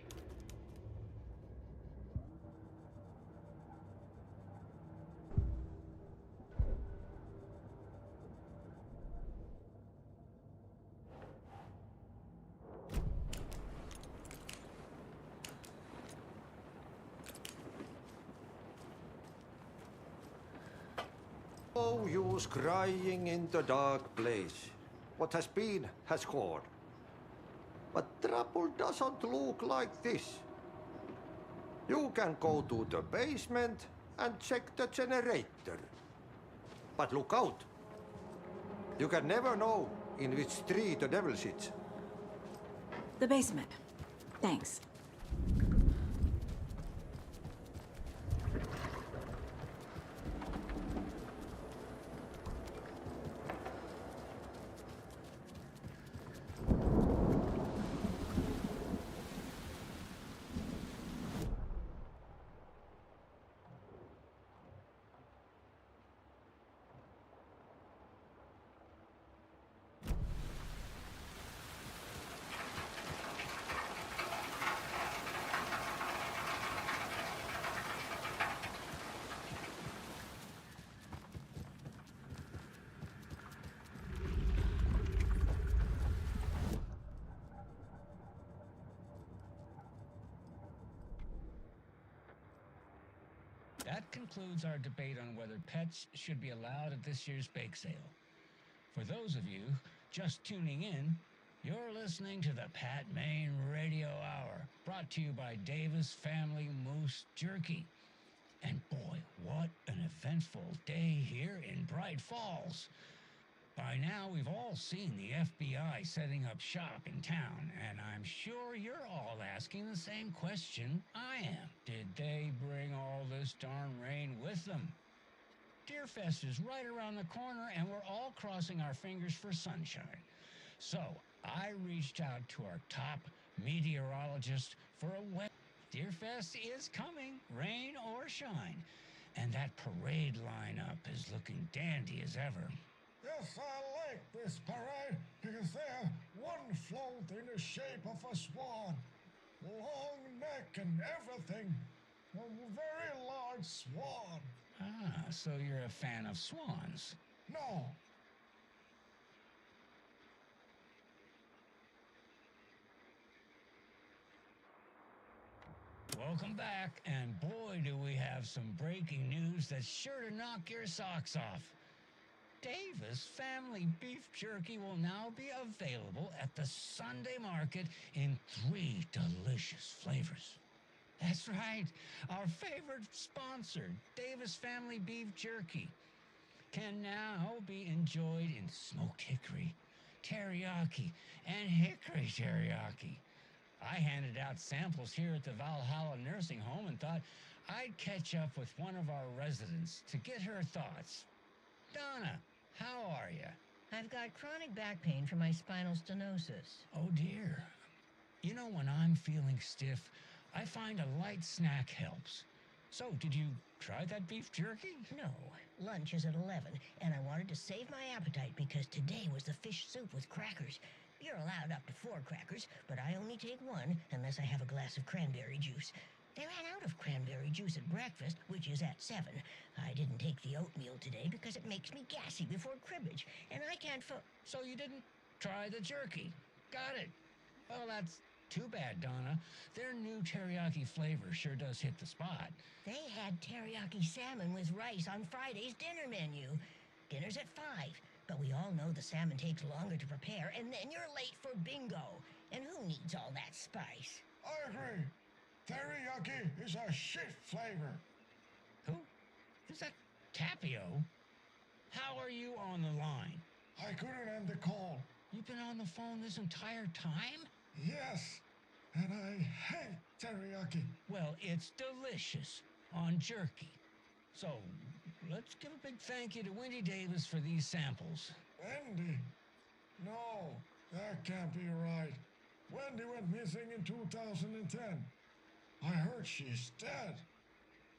F: No use crying in the dark place. What has been has gone. But trouble doesn't look like this. You can go to the basement and check the generator. But look out. You can never know in which tree the devil sits.
B: The basement. Thanks.
L: That concludes our debate on whether pets should be allowed at this year's bake sale. For those of you just tuning in, you're listening to the Pat Maine Radio Hour, brought to you by Davis Family Moose Jerky. And boy, what an eventful day here in Bright Falls. By now, we've all seen the FBI setting up shop in town, and I'm sure you're all asking the same question I am. Did they bring all this darn rain with them? Deerfest is right around the corner, and we're all crossing our fingers for sunshine. So, I reached out to our top meteorologist for a wet. Deerfest is coming, rain or shine, and that parade lineup is looking dandy as ever.
M: Yes, I like this parade because they have one float in the shape of a swan. Long neck and everything. A very large swan.
L: Ah, so you're a fan of swans.
M: No.
L: Welcome back, and boy, do we have some breaking news that's sure to knock your socks off. Davis Family Beef Jerky will now be available at the Sunday market in 3 delicious flavors. That's right, our favorite sponsor, Davis Family Beef Jerky, can now be enjoyed in smoked hickory, teriyaki, and hickory teriyaki. I handed out samples here at the Valhalla Nursing Home and thought I'd catch up with one of our residents to get her thoughts. Donna, how are you?
J: I've got chronic back pain from my spinal stenosis.
L: Oh, dear. You know, when I'm feeling stiff, I find a light snack helps. So, did you try that beef jerky?
J: No, lunch is at 11, and I wanted to save my appetite because today was the fish soup with crackers. You're allowed up to 4 crackers, but I only take 1 unless I have a glass of cranberry juice. They ran out of cranberry juice at breakfast, which is at 7. I didn't take the oatmeal today because it makes me gassy before cribbage, and I can't
L: So you didn't try the jerky. Got it. Well, that's too bad, Donna. Their new teriyaki flavor sure does hit the spot.
J: They had teriyaki salmon with rice on Friday's dinner menu. Dinner's at 5, but we all know the salmon takes longer to prepare, and then you're late for bingo. And who needs all that spice?
M: I agree. Teriyaki is a shit flavor.
L: Who? Is that Tapio? How are you on the line?
M: I couldn't end the call.
L: You've been on the phone this entire time?
M: Yes, and I hate teriyaki.
L: Well, it's delicious on jerky. So, let's give a big thank you to Wendy Davis for these samples.
M: Wendy? No, that can't be right. Wendy went missing in 2010. I heard she's dead.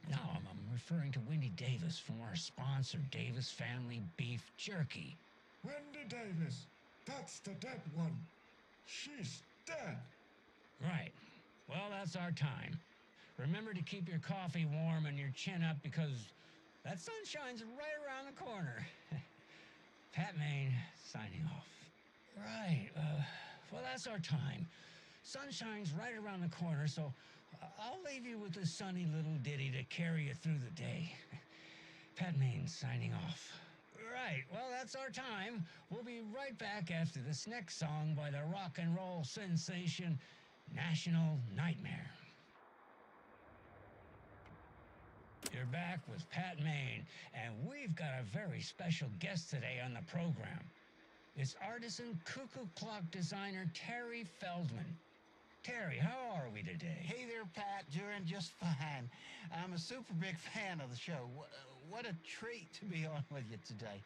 L: No, I'm referring to Wendy Davis from our sponsor, Davis Family Beef Jerky.
M: Wendy Davis. That's the dead one. She's dead.
L: Right. Well, that's our time. Remember to keep your coffee warm and your chin up because that sunshine's right around the corner. Pat Maine, signing off. Right. Well, that's our time. Sunshine's right around the corner, so I'll leave you with this sunny little ditty to carry you through the day. Pat Maine, signing off. Right, well, that's our time. We'll be right back after this next song by the rock and roll sensation, National Nightmare. You're back with Pat Maine, and we've got a very special guest today on the program. It's artisan cuckoo clock designer Terry Feldman. Terry, how are we today?
N: Hey there, Pat. Doing just fine. I'm a super big fan of the show. What a treat to be on with you today.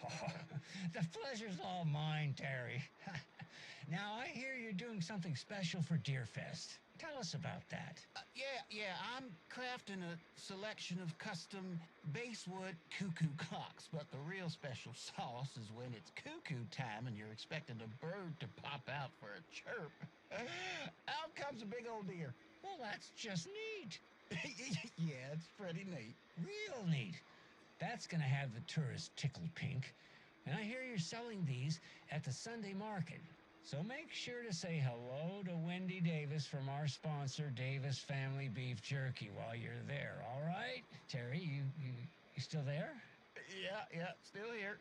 L: Oh, the pleasure's all mine, Terry. Now, I hear you're doing something special for Deerfest. Tell us about that.
N: Yeah, I'm crafting a selection of custom basswood cuckoo clocks, but the real special sauce is when it's cuckoo time and you're expecting a bird to pop out for a chirp. Out comes a big old deer.
L: Well, that's just neat.
N: Yeah, it's pretty neat.
L: Real neat. That's gonna have the tourists tickled pink. And I hear you're selling these at the Sunday market. So make sure to say hello to Wendy Davis from our sponsor, Davis Family Beef Jerky, while you're there, all right? Terry, you still there?
N: Yeah, still here.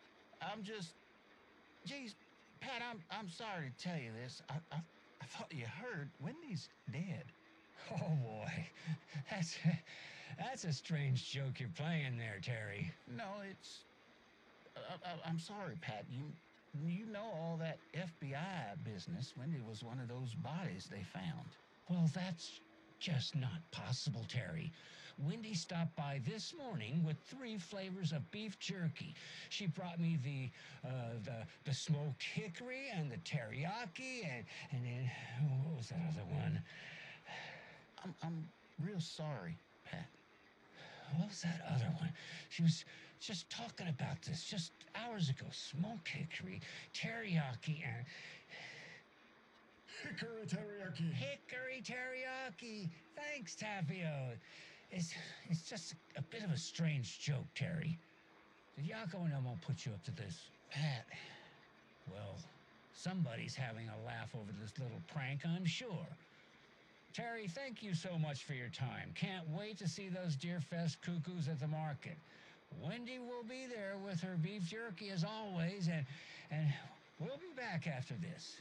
N: Geez, Pat, I'm sorry to tell you this. I thought you heard Wendy's dead.
L: Oh, boy. That's a strange joke you're playing there, Terry.
N: No, it's... I'm sorry, Pat. You know all that FBI business. Wendy was one of those bodies they found.
L: Well, that's just not possible, Terry. Wendy stopped by this morning with 3 flavors of beef jerky. She brought me the smoked hickory and the teriyaki and then what was that other one?
N: I'm real sorry, Pat.
L: What was that other one? She was just talking about this just hours ago. Smoked hickory, teriyaki, and...
M: Hickory teriyaki.
L: Hickory teriyaki. Thanks, Tapio. It's just a bit of a strange joke, Terry. Did Yako and Elmo put you up to this?
N: Pat.
L: Well, somebody's having a laugh over this little prank, I'm sure. Terry, thank you so much for your time. Can't wait to see those Deerfest cuckoos at the market. Wendy will be there with her beef jerky as always, and we'll be back after this.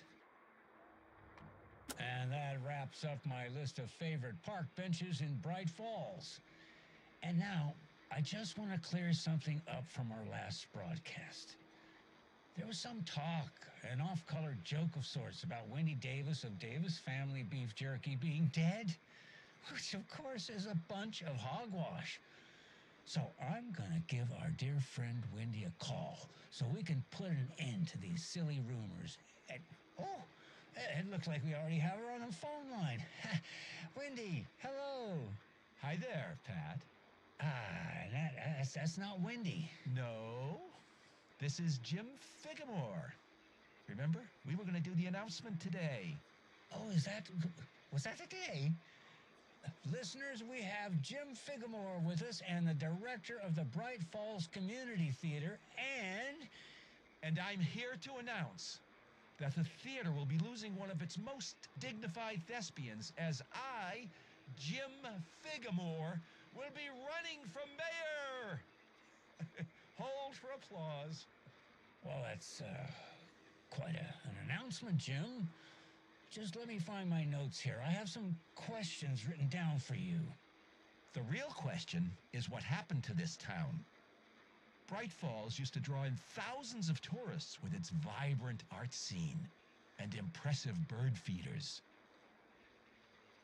L: And that wraps up my list of favorite park benches in Bright Falls. And now, I just want to clear something up from our last broadcast. There was some talk, an off-color joke of sorts about Wendy Davis of Davis Family Beef Jerky being dead, which of course is a bunch of hogwash. So I'm gonna give our dear friend Wendy a call so we can put an end to these silly rumors. And, it looks like we already have her on the phone line. Wendy, hello.
O: Hi there, Pat.
L: That's not Wendy.
O: No, this is Jim Figamore. Remember, we were going to do the announcement today.
L: Oh, was that today? Listeners, we have Jim Figamore with us and the director of the Bright Falls Community Theater
O: And I'm here to announce that the theater will be losing one of its most dignified thespians as I, Jim Figamore, will be running for mayor. Hold for applause.
L: Well, that's quite an announcement, Jim. Just let me find my notes here. I have some questions written down for you.
O: The real question is what happened to this town. Bright Falls used to draw in thousands of tourists with its vibrant art scene and impressive bird feeders.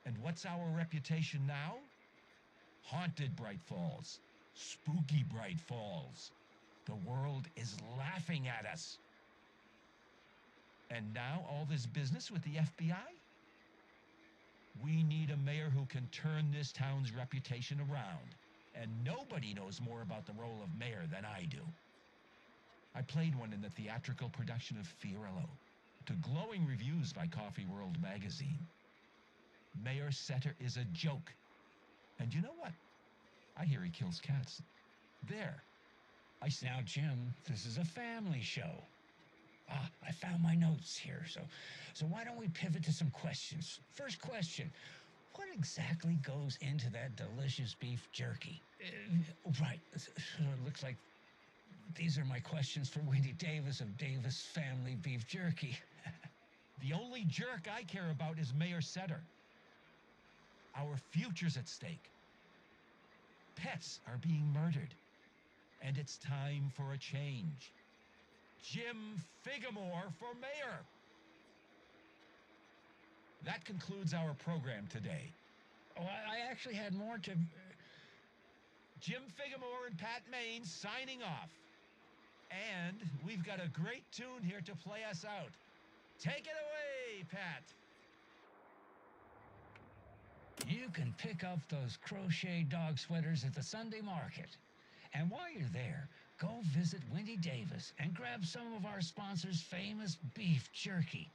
O: And what's our reputation now? Haunted Bright Falls. Spooky Bright Falls. The world is laughing at us. And now all this business with the FBI? We need a mayor who can turn this town's reputation around. And nobody knows more about the role of mayor than I do. I played one in the theatrical production of Fiorillo, to glowing reviews by Coffee World magazine. Mayor Setter is a joke. And you know what? I hear he kills cats. There.
L: Now, Jim, this is a family show. I found my notes here, so why don't we pivot to some questions? First question, what exactly goes into that delicious beef jerky? Right, so it looks like these are my questions for Wendy Davis of Davis Family Beef Jerky.
O: The only jerk I care about is Mayor Setter. Our future's at stake. Pets are being murdered. And it's time for a change. Jim Figamore for mayor. That concludes our program today.
L: Oh, I actually had more to...
O: Jim Figamore and Pat Maine signing off. And we've got a great tune here to play us out. Take it away, Pat.
L: You can pick up those crochet dog sweaters at the Sunday market. And while you're there, go visit Wendy Davis and grab some of our sponsors' famous beef jerky.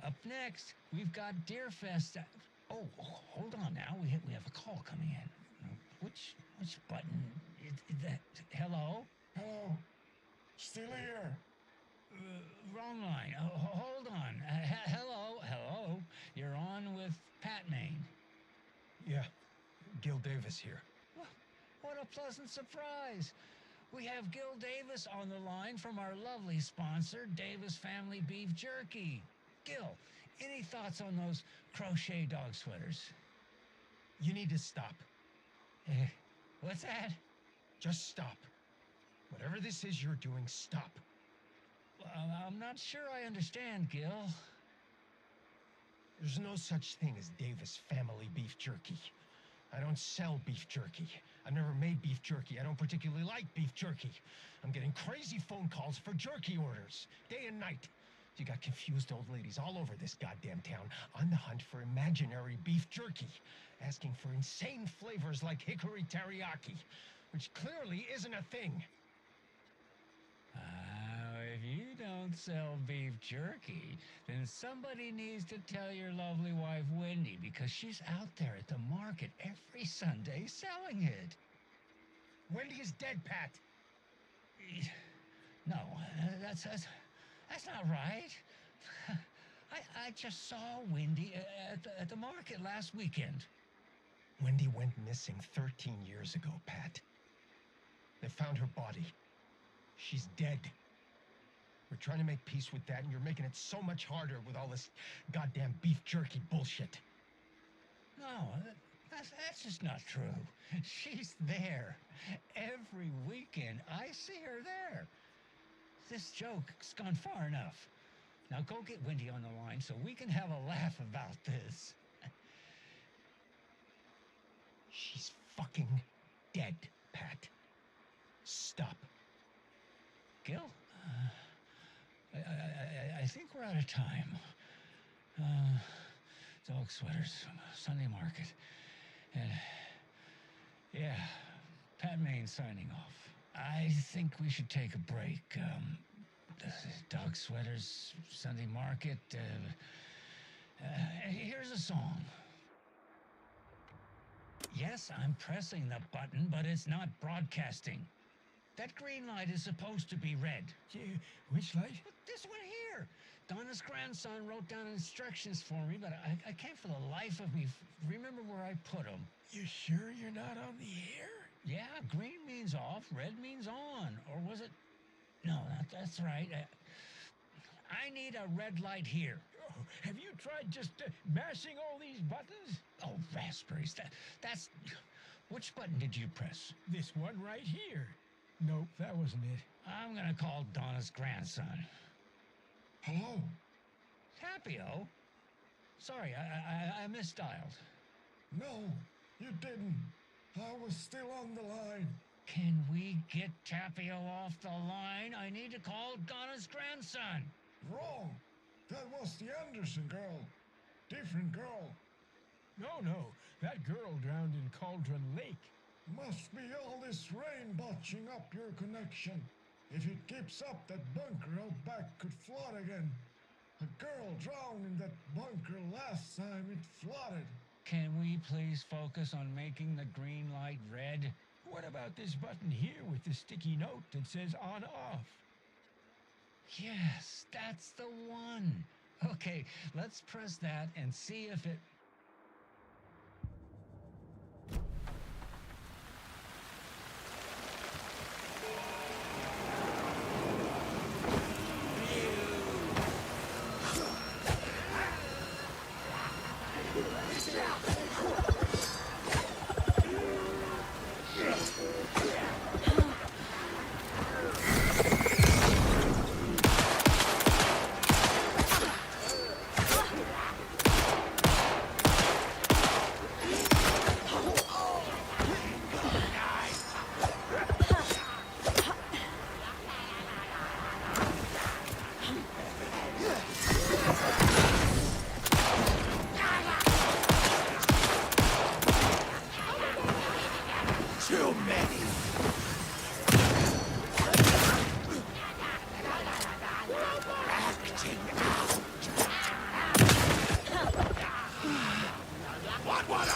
L: Up next, we've got Deerfest. Oh, hold on now. We have a call coming in. Which button is that? Hello?
M: Hello. Still here.
L: Wrong line. Hold on. Hello. You're on with Pat Maine.
P: Yeah, Gil Davis here.
L: What a pleasant surprise. We have Gil Davis on the line from our lovely sponsor, Davis Family Beef Jerky. Gil, any thoughts on those crochet dog sweaters?
P: You need to stop.
L: What's that?
P: Just stop. Whatever this is you're doing, stop.
L: I'm not sure I understand, Gil.
P: There's no such thing as Davis Family Beef Jerky. I don't sell beef jerky. I've never made beef jerky. I don't particularly like beef jerky. I'm getting crazy phone calls for jerky orders, day and night. You got confused old ladies all over this goddamn town on the hunt for imaginary beef jerky, asking for insane flavors like hickory teriyaki, which clearly isn't a thing.
L: If you don't sell beef jerky, then somebody needs to tell your lovely wife, Wendy, because she's out there at the market every Sunday selling it.
P: Wendy is dead, Pat.
L: No, that's not right. I just saw Wendy at the market last weekend.
P: Wendy went missing 13 years ago, Pat. They found her body. She's dead. We're trying to make peace with that, and you're making it so much harder with all this goddamn beef jerky bullshit.
L: No, that's just not true. She's there. Every weekend, I see her there. This joke's gone far enough. Now go get Wendy on the line so we can have a laugh about this.
P: She's fucking dead, Pat. Stop.
L: Gil? I think we're out of time. Dog sweaters, Sunday market. And yeah, Pat Maine signing off. I think we should take a break. Dog sweaters, Sunday market. Here's a song. Yes, I'm pressing the button, but it's not broadcasting. That green light is supposed to be red.
P: Which light?
L: This one here. Donna's grandson wrote down instructions for me, but I can't for the life of me remember where I put them.
P: You sure you're not on the air?
L: Yeah, green means off, red means on. Or was it? No, that's right. I need a red light here.
E: Oh, have you tried just mashing all these buttons?
L: Oh, raspberries. That's... Which button did you press?
E: This one right here.
P: Nope, that wasn't it.
L: I'm gonna call Donna's grandson.
M: Hello?
L: Tapio? Sorry, I misdialed.
M: No, you didn't. I was still on the line.
L: Can we get Tapio off the line? I need to call Donna's grandson.
M: Wrong. That was the Anderson girl. Different girl.
P: No, that girl drowned in Cauldron Lake.
M: Must be all this rain botching up your connection. If it keeps up, that bunker out back could flood again. A girl drowned in that bunker last time it flooded.
L: Can we please focus on making the green light red?
P: What about this button here with the sticky note that says on off?
L: Yes, that's the one. Okay, let's press that and see if it...
Q: Too many! Acting out! What water?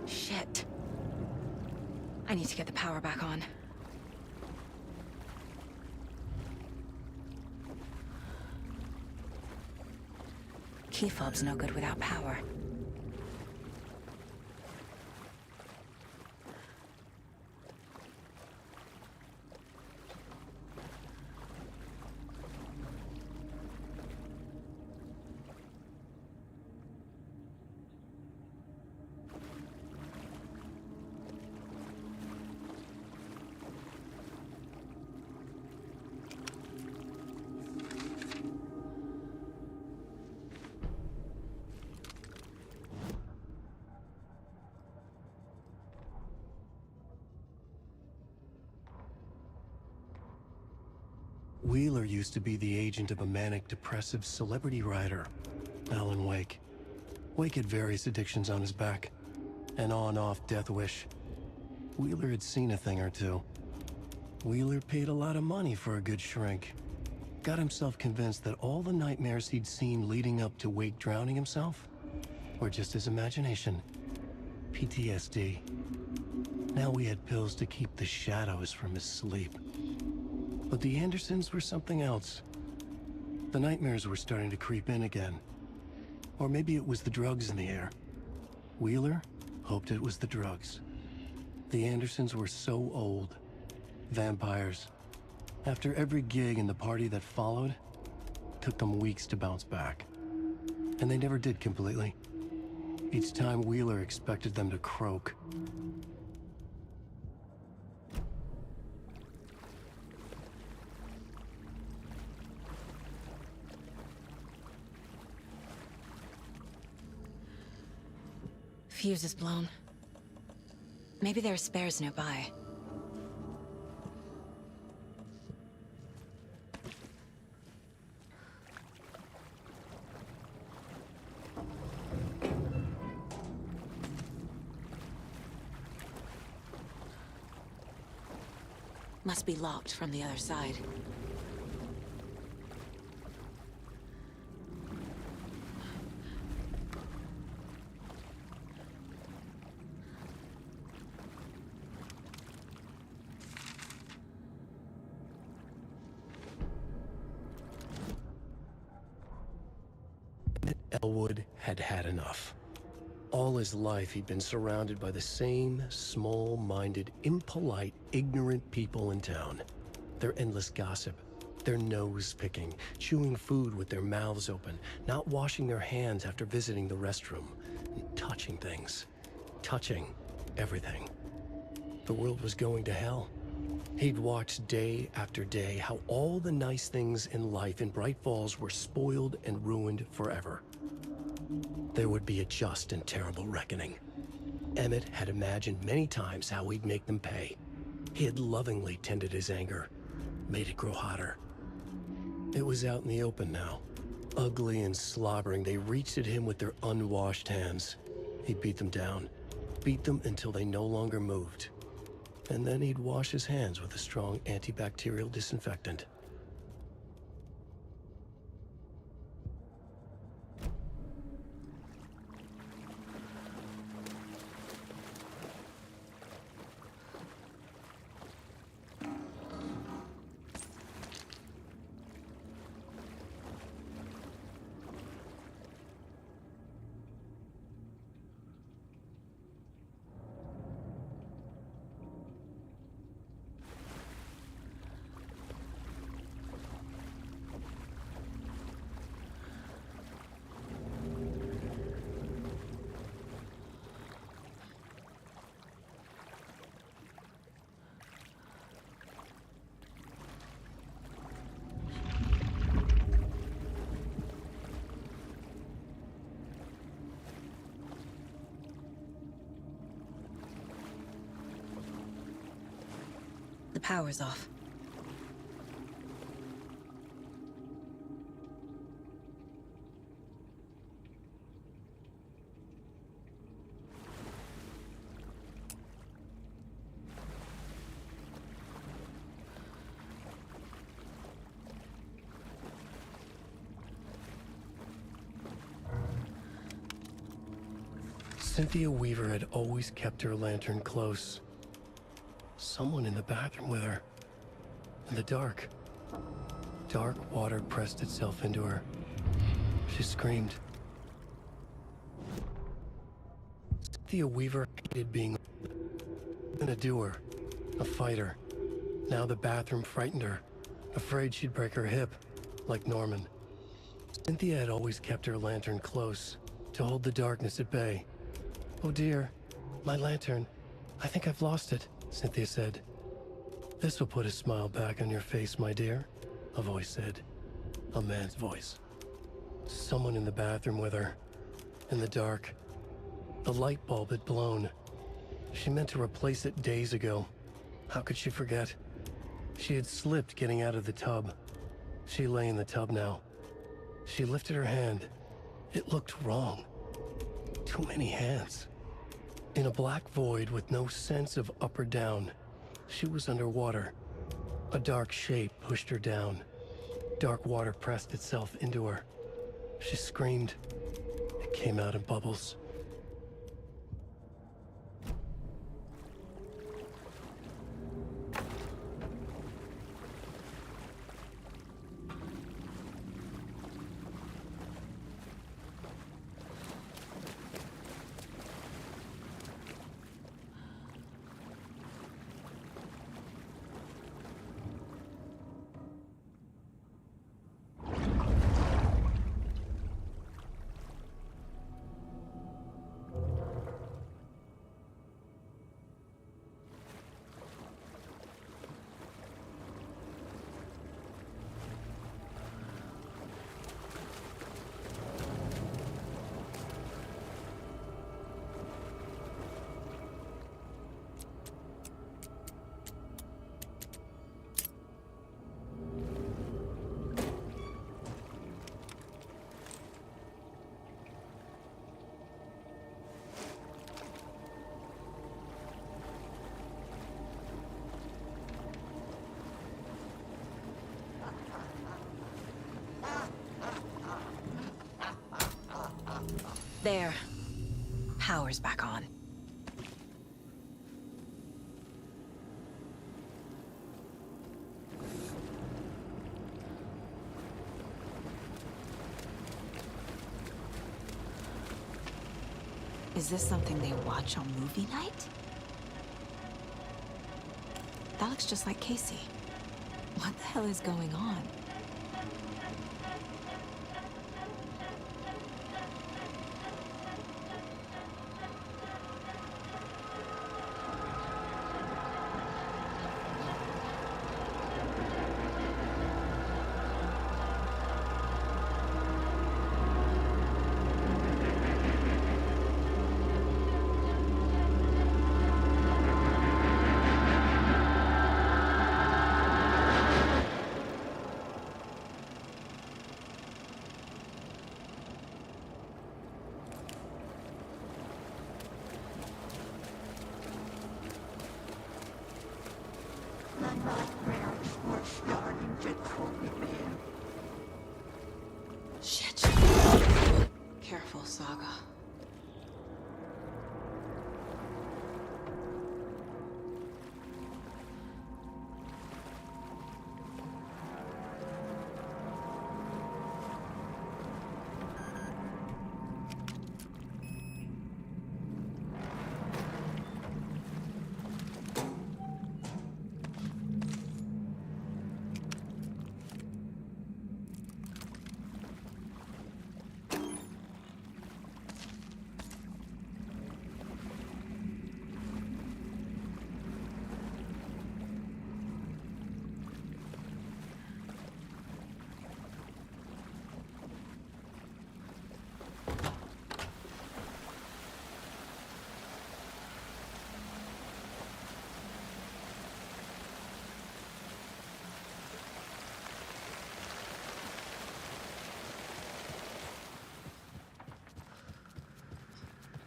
B: Shit. I need to get the power back on. Key fob's no good without power.
A: Wheeler used to be the agent of a manic-depressive celebrity writer, Alan Wake. Wake had various addictions on his back, an on-off death wish. Wheeler had seen a thing or two. Wheeler paid a lot of money for a good shrink. Got himself convinced that all the nightmares he'd seen leading up to Wake drowning himself were just his imagination. PTSD. Now he had pills to keep the shadows from his sleep. But the Andersons were something else. The nightmares were starting to creep in again. Or maybe it was the drugs in the air. Wheeler hoped it was the drugs. The Andersons were so old. Vampires. After every gig and the party that followed, took them weeks to bounce back. And they never did completely. Each time Wheeler expected them to croak.
B: Fuse is blown. Maybe there are spares nearby. Must be locked from the other side.
A: Elwood had had enough. All his life, he'd been surrounded by the same small-minded, impolite, ignorant people in town. Their endless gossip, their nose-picking, chewing food with their mouths open, not washing their hands after visiting the restroom, and touching things. Touching everything. The world was going to hell. He'd watched day after day how all the nice things in life in Bright Falls were spoiled and ruined forever. There would be a just and terrible reckoning. Emmett had imagined many times how he'd make them pay. He had lovingly tended his anger, made it grow hotter. It was out in the open now. Ugly and slobbering, they reached at him with their unwashed hands. He'd beat them down, beat them until they no longer moved. And then he'd wash his hands with a strong antibacterial disinfectant.
B: The power's off.
A: Cynthia Weaver had always kept her lantern close. Someone in the bathroom with her. In the dark. Dark water pressed itself into her. She screamed. Cynthia Weaver hated being a doer, a fighter. Now the bathroom frightened her, afraid she'd break her hip, like Norman. Cynthia had always kept her lantern close, to hold the darkness at bay. "Oh dear, my lantern. I think I've lost it," Cynthia said. "This will put a smile back on your face, my dear," a voice said. A man's voice. Someone in the bathroom with her. In the dark. The light bulb had blown. She meant to replace it days ago. How could she forget? She had slipped getting out of the tub, She lay in the tub now. She lifted her hand. It looked wrong. Too many hands. In a black void with no sense of up or down, she was underwater. A dark shape pushed her down. Dark water pressed itself into her. She screamed. It came out in bubbles.
B: There. Power's back on. Is this something they watch on movie night? That looks just like Casey. What the hell is going on? Shit. Careful, Saga.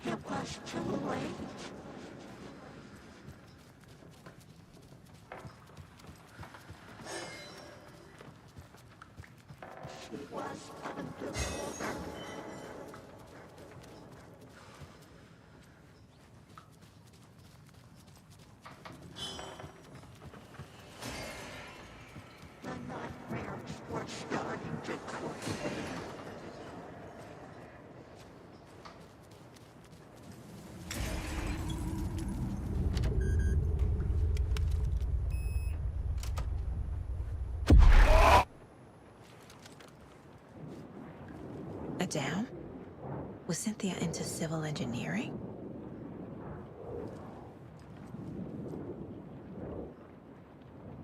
G: It was too late. It was time to go. The nightmares were starting to quicken.
B: A dam? Was Cynthia into civil engineering?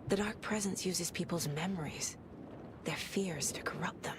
B: The Dark Presence uses people's memories, their fears to corrupt them.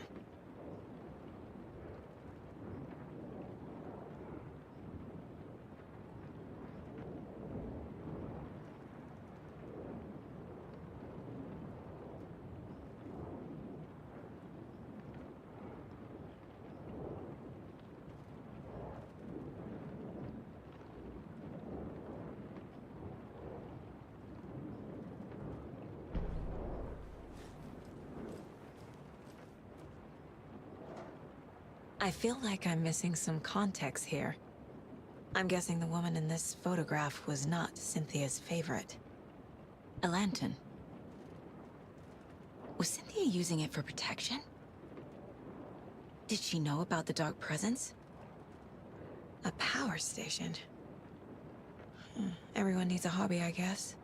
B: I feel like I'm missing some context here. I'm guessing the woman in this photograph was not Cynthia's favorite. A lantern. Was Cynthia using it for protection? Did she know about the dark presence? A power station. Everyone needs a hobby, I guess.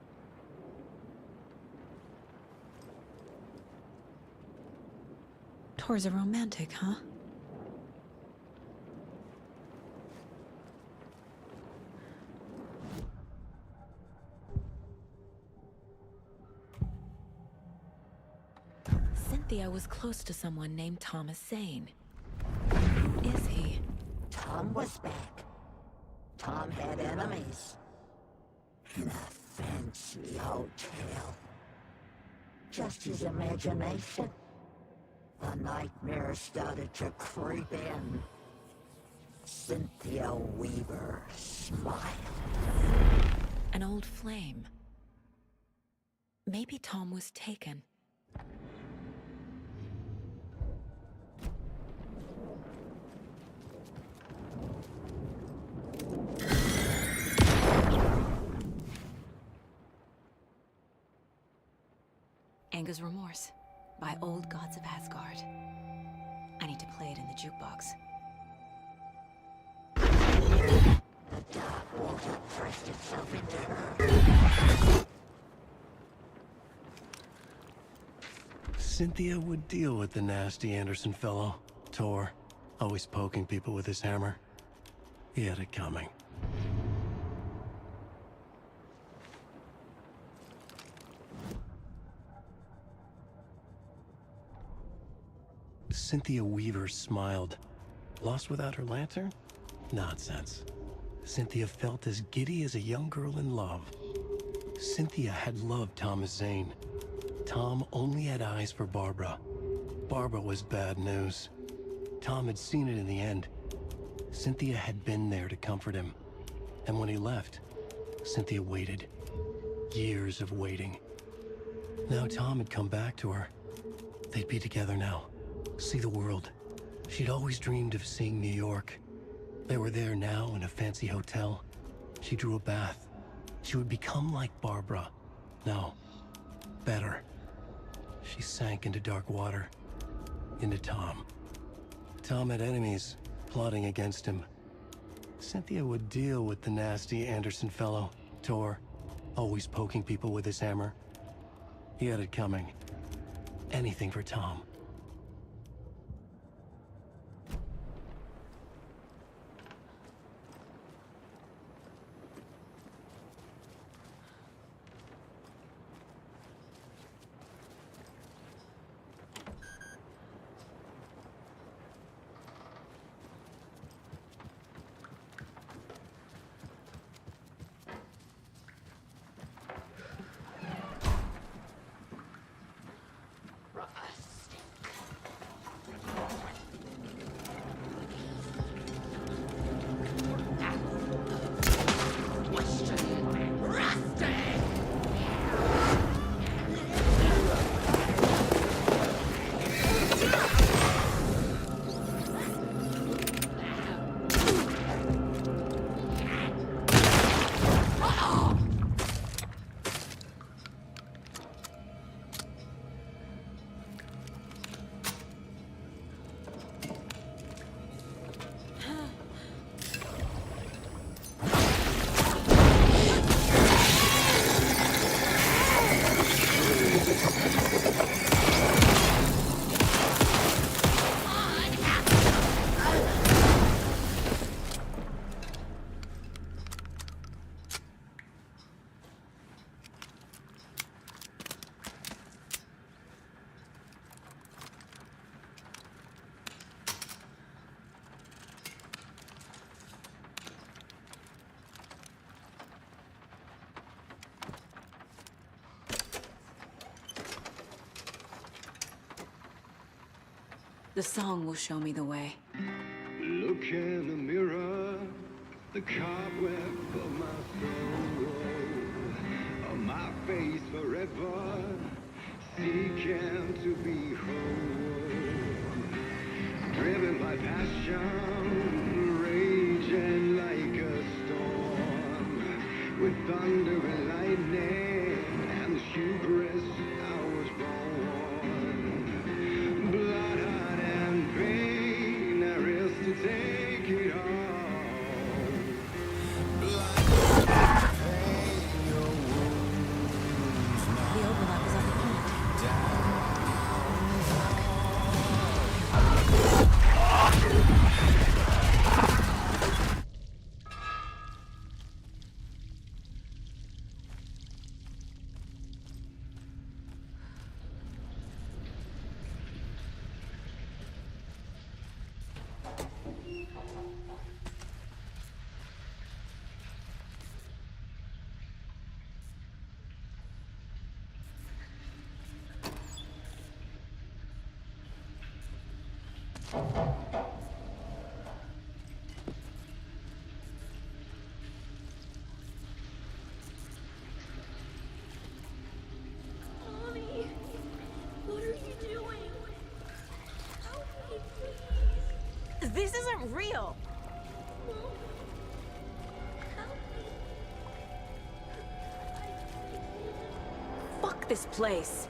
B: Tor's a romantic, huh? Cynthia was close to someone named Thomas Zane. Who is he?
G: Tom was back. Tom had enemies. In a fancy hotel. Just his imagination. The nightmare started to creep in. Cynthia Weaver smiled.
B: An old flame. Maybe Tom was taken. Anger's Remorse by Old Gods of Asgard. I need to play it in the jukebox.
G: The dark water pressed itself into her.
A: Cynthia would deal with the nasty Anderson fellow, Tor, always poking people with his hammer. He had it coming. Cynthia Weaver smiled. Lost without her lantern? Nonsense. Cynthia felt as giddy as a young girl in love. Cynthia had loved Thomas Zane. Tom only had eyes for Barbara. Barbara was bad news. Tom had seen it in the end. Cynthia had been there to comfort him. And when he left, Cynthia waited. Years of waiting. Now Tom had come back to her. They'd be together now. See the world. She'd always dreamed of seeing New York. They were there now in a fancy hotel. She drew a bath. She would become like Barbara. No, better. She sank into dark water. Into Tom. Tom had enemies plotting against him. Cynthia would deal with the nasty Anderson fellow, Tor, always poking people with his hammer. He had it coming. Anything for Tom.
B: The song will show me the way.
R: Look in the mirror, the cobweb of my soul, on my face forever, seeking to be whole. driven by passion, raging like a storm, with thunder and lightning and the hubris I was born. Blood, heart, and pain, there is to take it all. Blood, pain, your wounds now.
B: The overlap is on the point.
K: Mommy, what are you doing? Help me, please.
B: This isn't real! Fuck this place!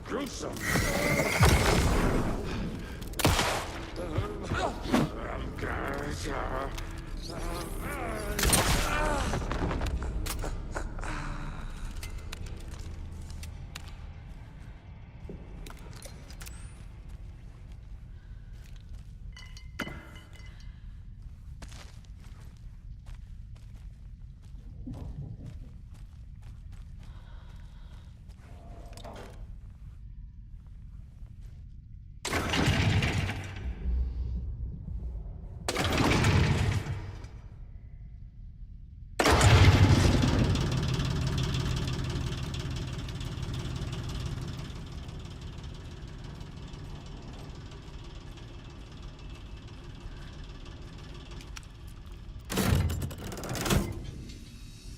F: Gruesome.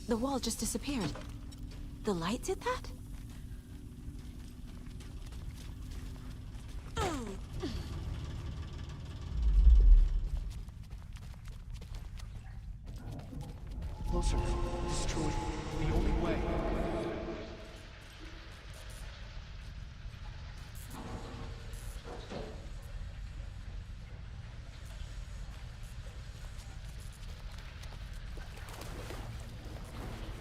B: The wall just disappeared. The light did that?
S: Closer. Destroy. The only way.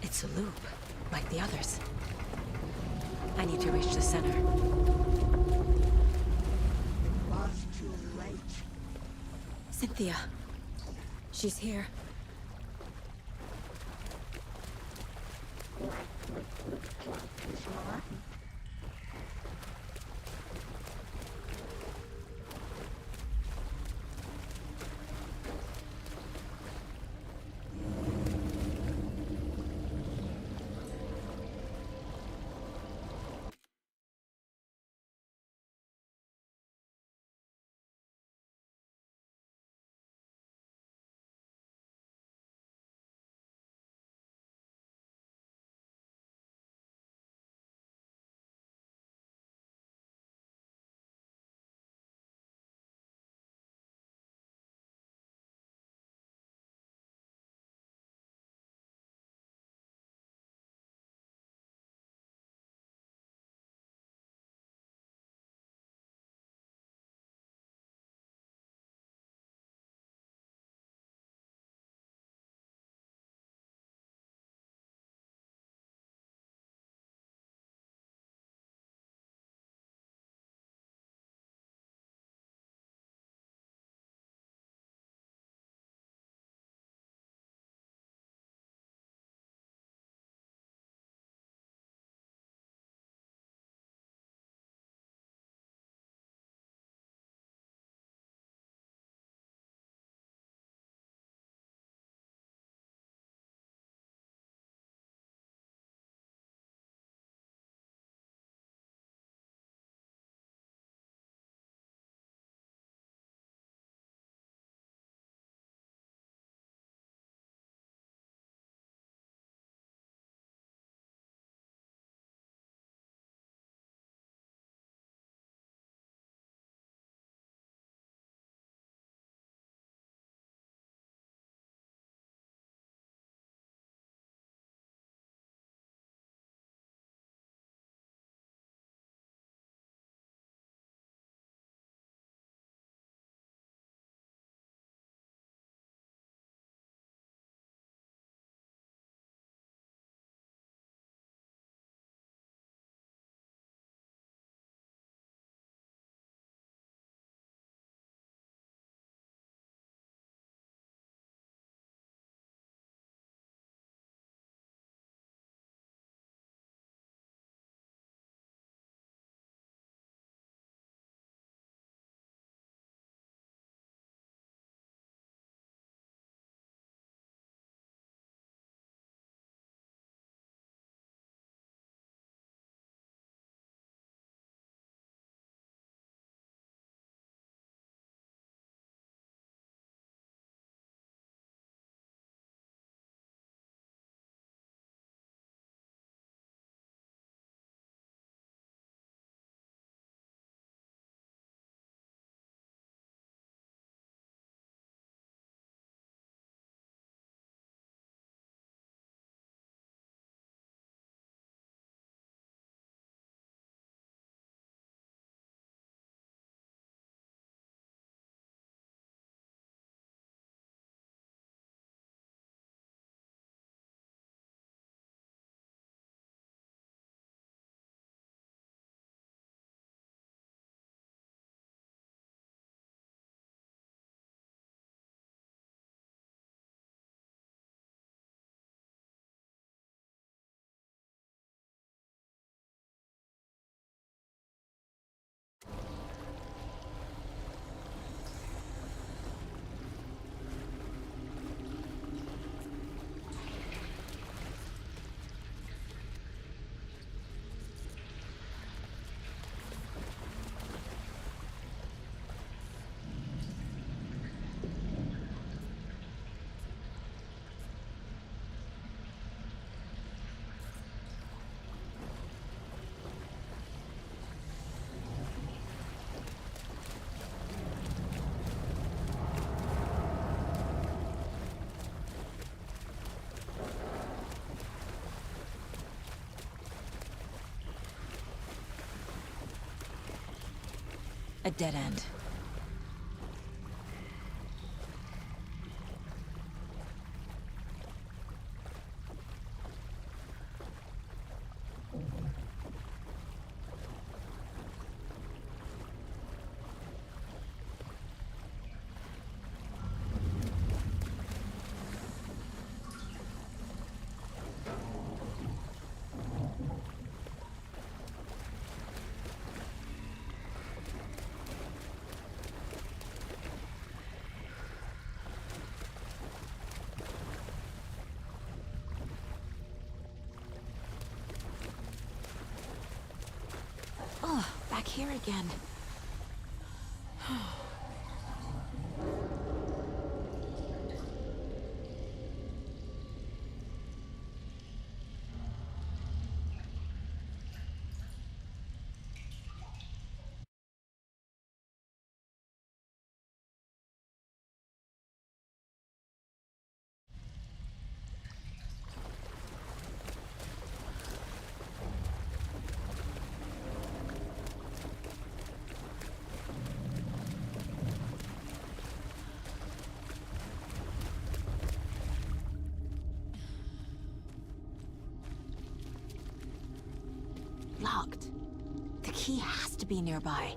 B: It's a loop, like the others. I need to reach the center.
G: Was too late.
B: Cynthia. She's here. A dead end. Oh, back here again. Locked. The key has to be nearby.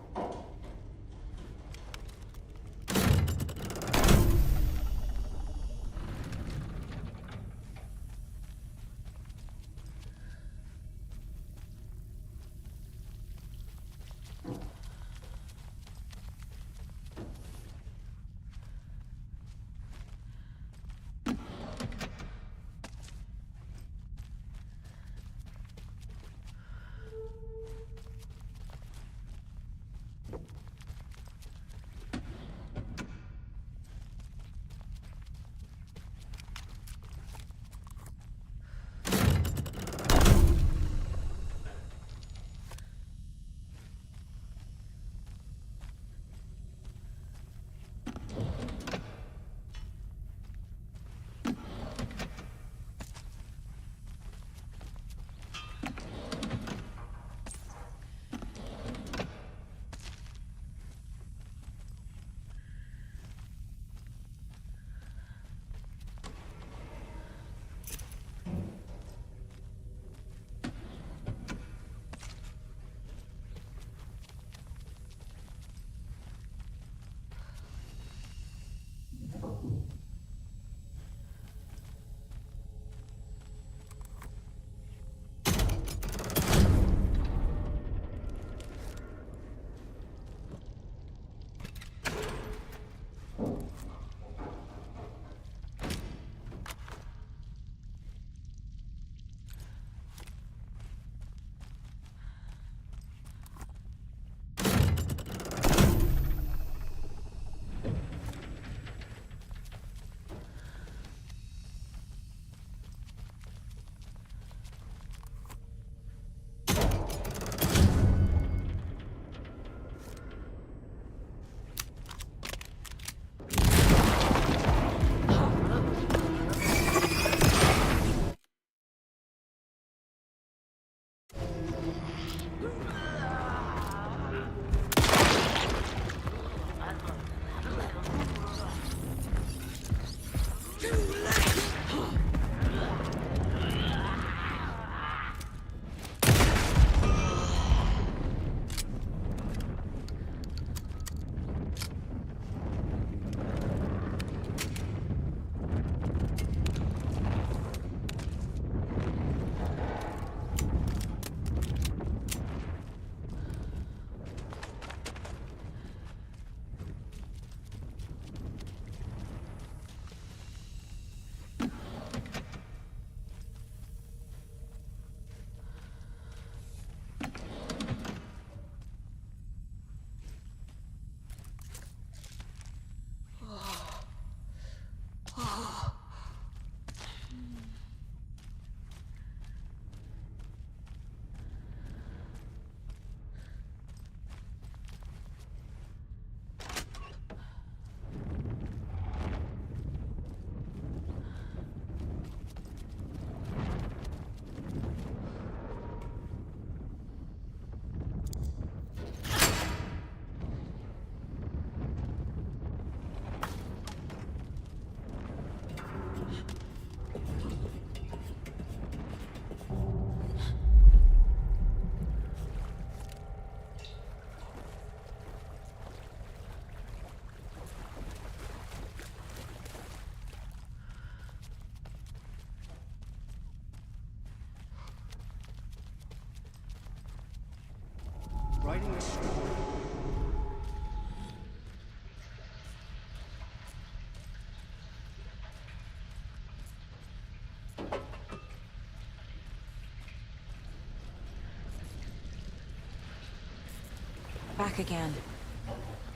B: Back again.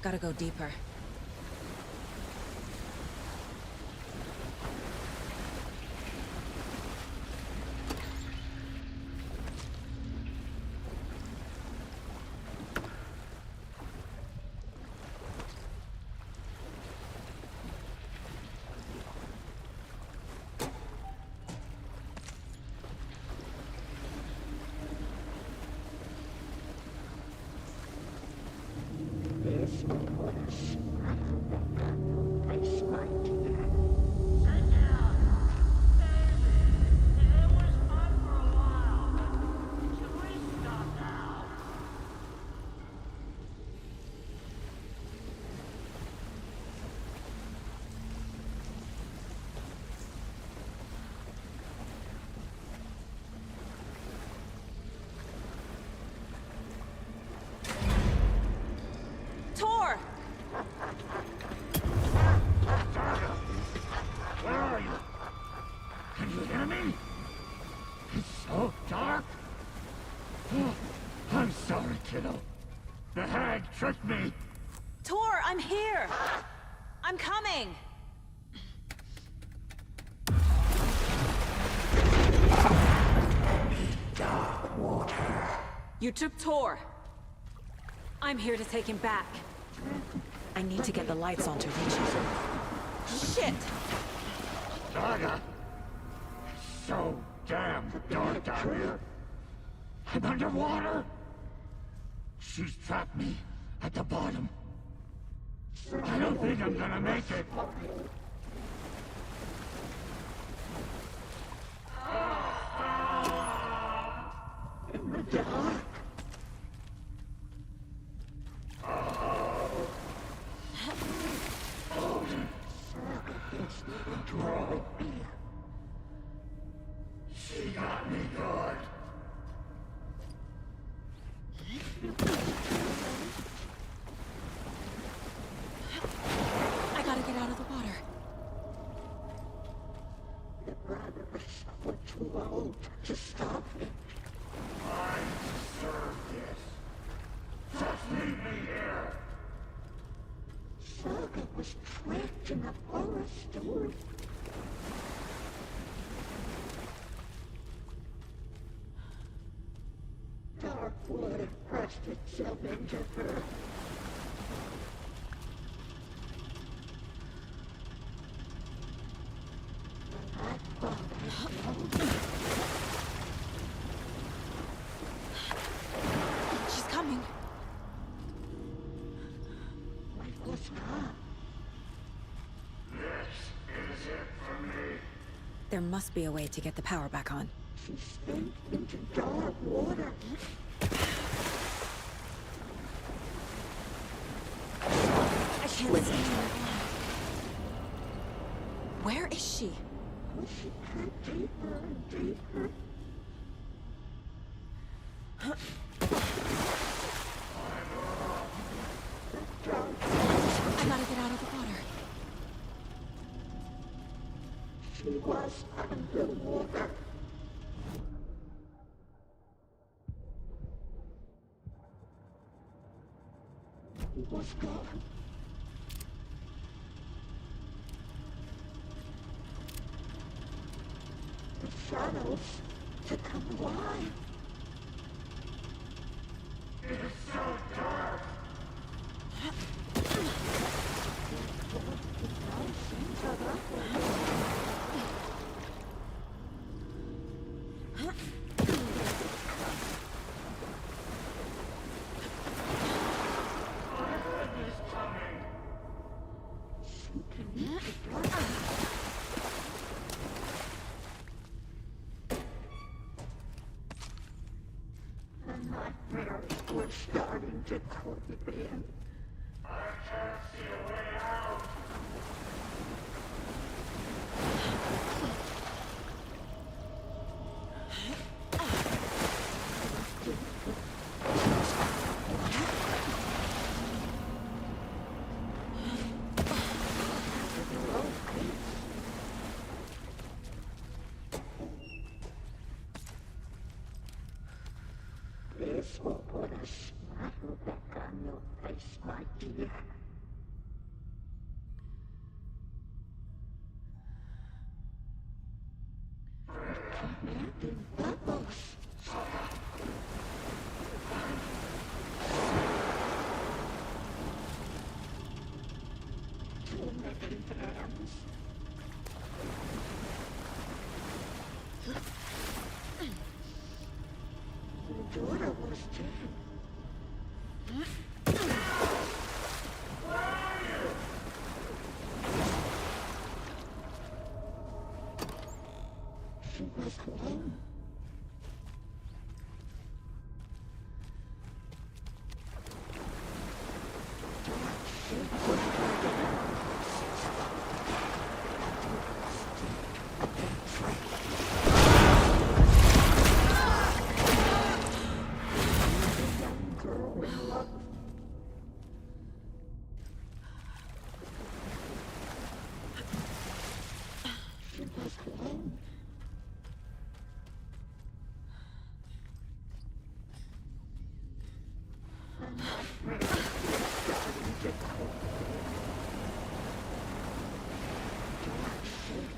B: Gotta go deeper. Tor!
T: Where are you? Can you hear me? It's so dark. Oh, I'm sorry, kiddo. The hag tricked me.
B: Tor, I'm here! I'm coming!
T: Dark water.
B: You took Tor. I'm here to take him back. I need to get the lights on to reach him. Shit!
T: Saga! It's so damn dark down here. I'm underwater. She's trapped me at the bottom. I don't think I'm gonna make it. In the dark. Control me. She got me good.
B: I gotta get out of the water.
T: Your brothers were too old to stop me. I deserve this. Just leave me here. Saga was trapped in a forest stone. Dark water pressed itself into her.
B: She's coming.
T: It was her. This is it for me.
B: There must be a way to get the power back on.
T: She sank into dark water.
B: I can't see her. Where is she?
T: She went deeper and deeper.
B: I gotta get out of the water.
T: She was underwater. He was gone. The shadows to come alive. It's so dark. We're starting to creep in. I can't see a way out.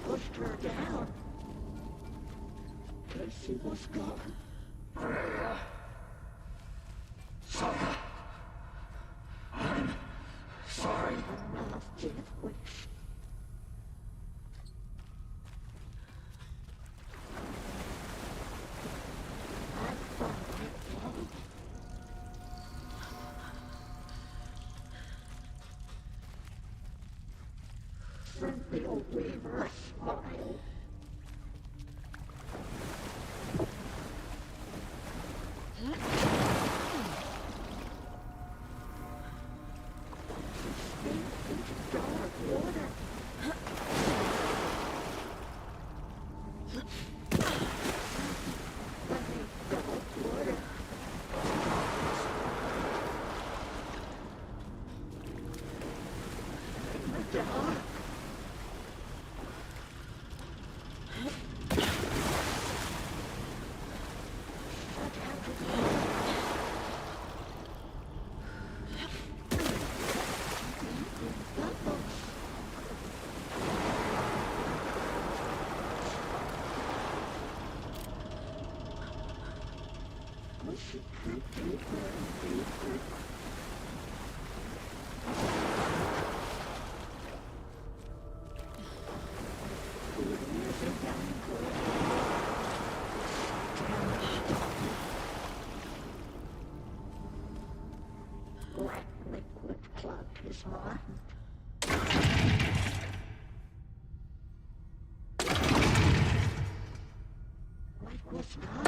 T: Pushed her down. Casey was gone. Freya. Saga. I'm sorry. I'm not dead witch. Send the old weaver a smile. Dark water. Black liquid clogged his mind. What was not?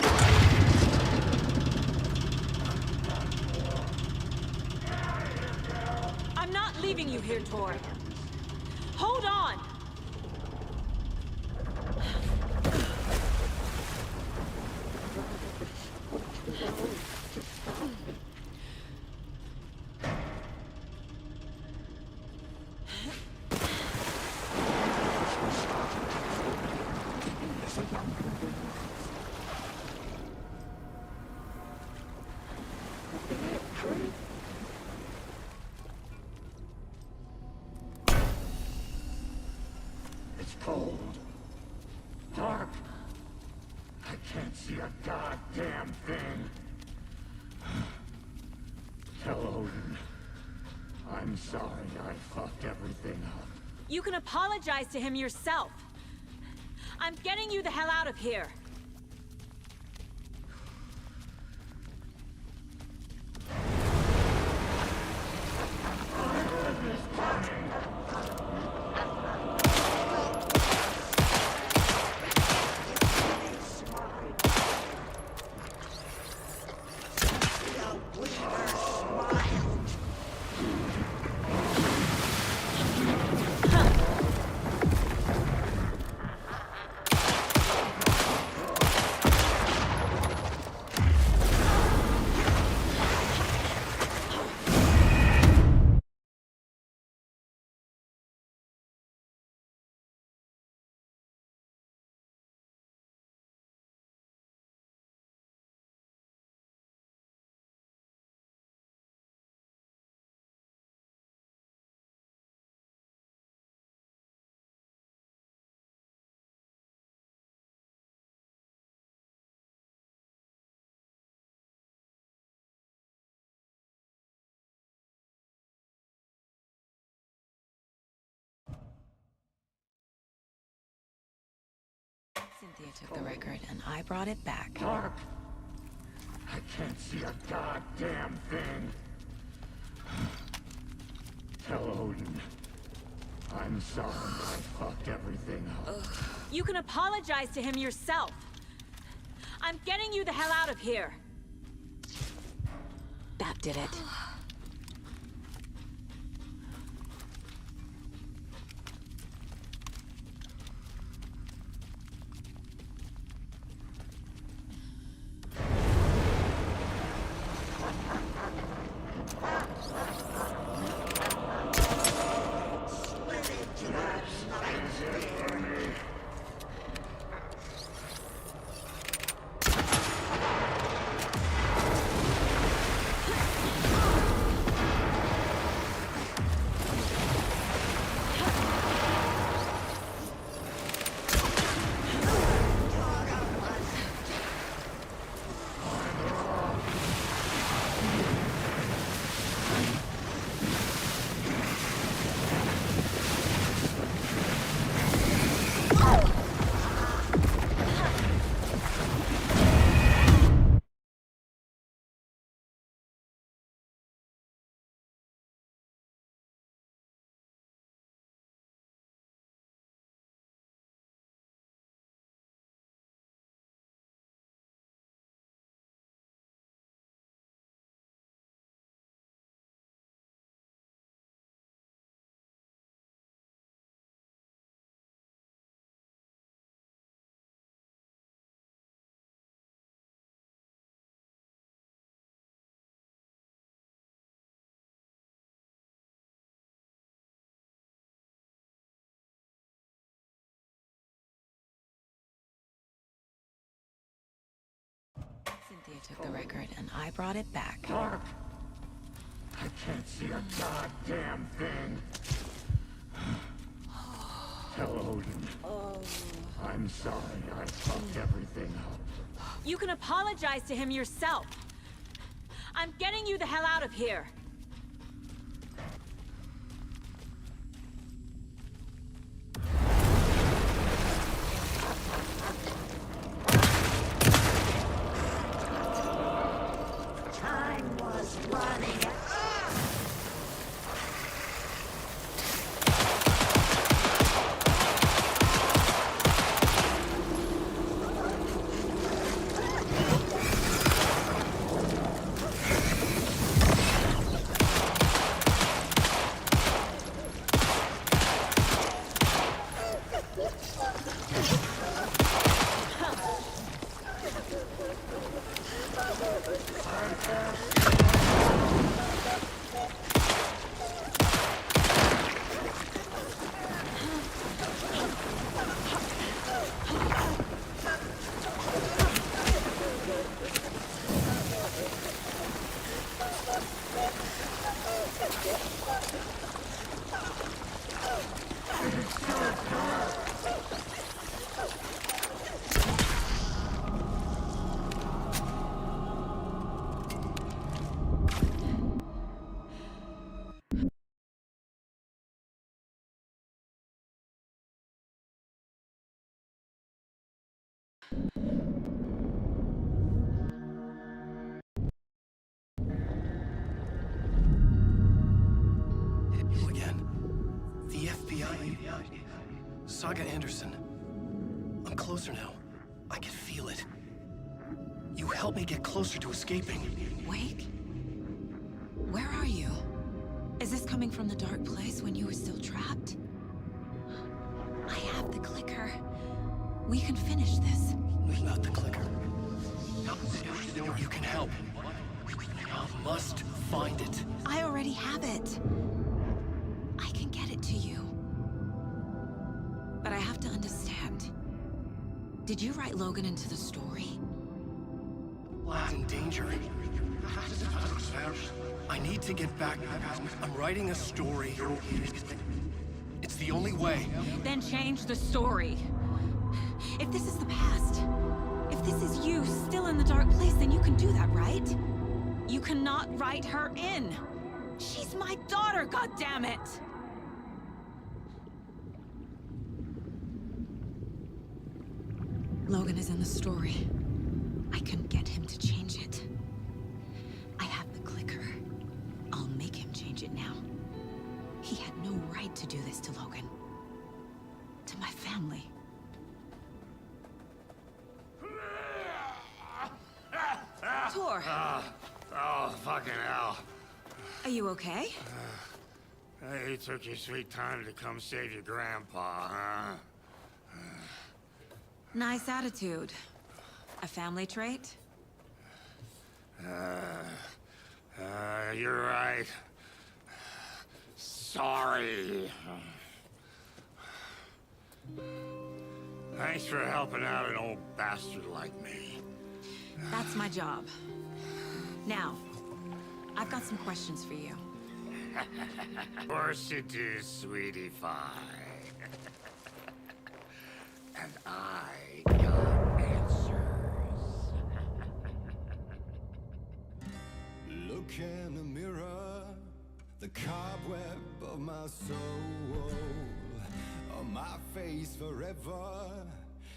B: I'm not leaving you here, Tor. Hold on!
T: It's cold. Dark. I can't see a goddamn thing. Tell Odin. I'm sorry I fucked everything up.
B: You can apologize to him yourself. I'm getting you the hell out of here. Cynthia took the record, and I brought it back.
T: Dark. I can't see a goddamn thing. Tell Odin. I'm sorry I fucked everything up.
B: You can apologize to him yourself. I'm getting you the hell out of here. That did it. Cynthia took the record, and I brought it back.
T: Dark. I can't see a goddamn thing. Tell Odin. I'm sorry I fucked everything up.
B: You can apologize to him yourself. I'm getting you the hell out of here.
G: Time was running.
A: You again. The FBI. Saga Anderson. I'm closer now. I can feel it. You helped me get closer to escaping.
B: Wake? Where are you? Is this coming from the dark place when you were still trapped? I have the clicker. We can finish this.
A: Without the clicker. You can help. I must find it.
B: I already have it. I can get it to you. But I have to understand. Did you write Logan into the story?
A: Lad's in danger. I need to get back. I'm writing a story. It's the only way.
B: Then change the story. If this is the past, if this is you still in the dark place, then you can do that, right? You cannot write her in. She's my daughter, goddammit! Logan is in the story. I can get him to change it. I have the clicker. I'll make him change it now. He had no right to do this to Logan. To my family. Tor!
T: Oh, fucking hell.
B: Are you okay?
T: You took your sweet time to come save your grandpa, huh?
B: Nice attitude. A family trait?
T: You're right. Sorry. Thanks for helping out an old bastard like me.
B: That's my job. Now, I've got some questions for you.
T: Of course you do, sweetie pie. And I got answers.
R: Look in the mirror, the cobweb of my soul, on my face forever,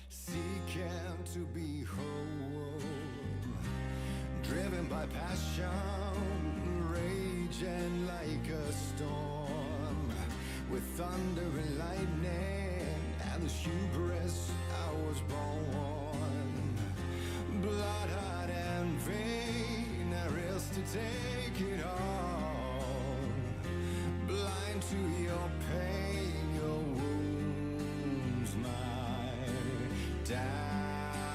R: seeking to be whole, driven by passion, raging like a storm, with thunder and lightning, and the hubris I was born. Blood, heart, and vein, I risk to take it all. Blind to your pain, your wounds, my downfall.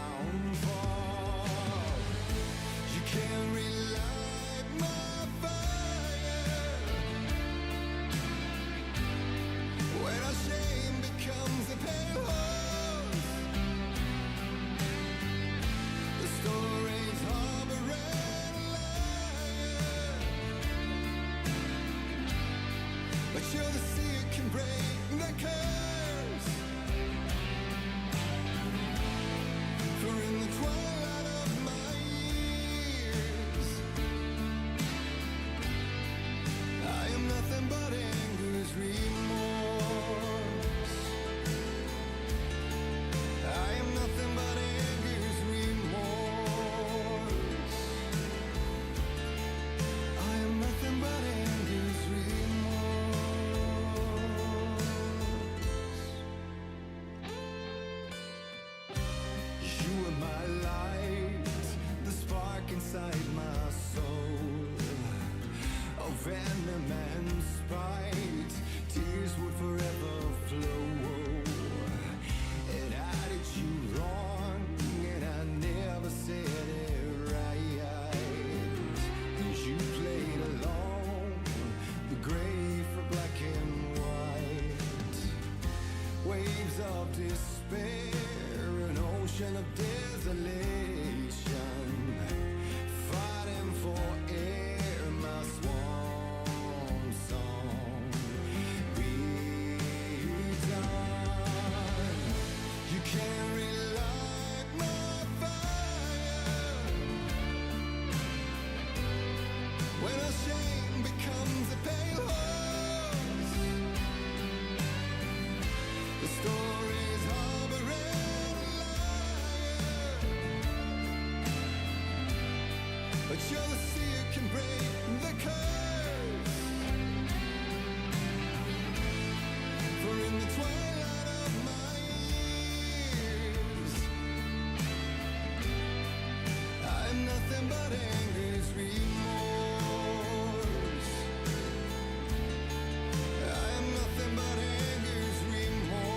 R: You can't relight my fire when our shame becomes a pale horse. The stories harboring a liar, but you're the sea that can break the curse. For in the twilight of my years, I am nothing but anger's remorse. I am nothing but anger's remorse. I am nothing but anger's remorse. You are my light, the spark inside my soul, of venom and spite, tears would forever flow. And I did you wrong, and I never said it right. You played along, the gray for black and white, waves of despair, an ocean of desolation, fighting for air, my swan song redone. You can't relight my fire when our shame becomes a pale horse. The stories harboring a liar, but you're the sea that can break the curse. For in the twilight of my years, I am nothing but anger's remorse. I am nothing but anger's remorse.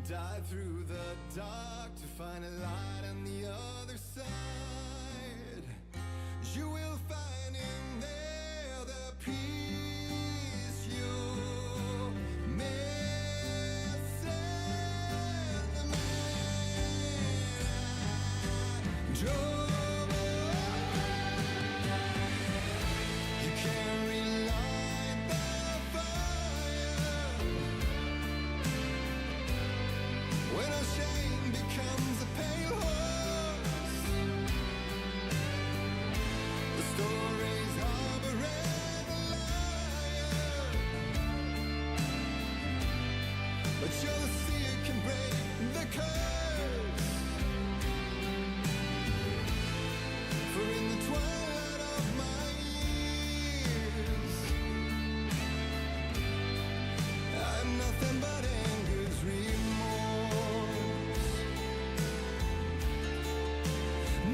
R: Dive through the dark to find a light on the other side. You will find in there the peace you're missing. The man I drove. You can't relight the fire when our shame becomes a pale horse. The stories harboring a liar, but you're the seer can break the curse. For in the twilight of my years, I'm nothing but anger's remorse.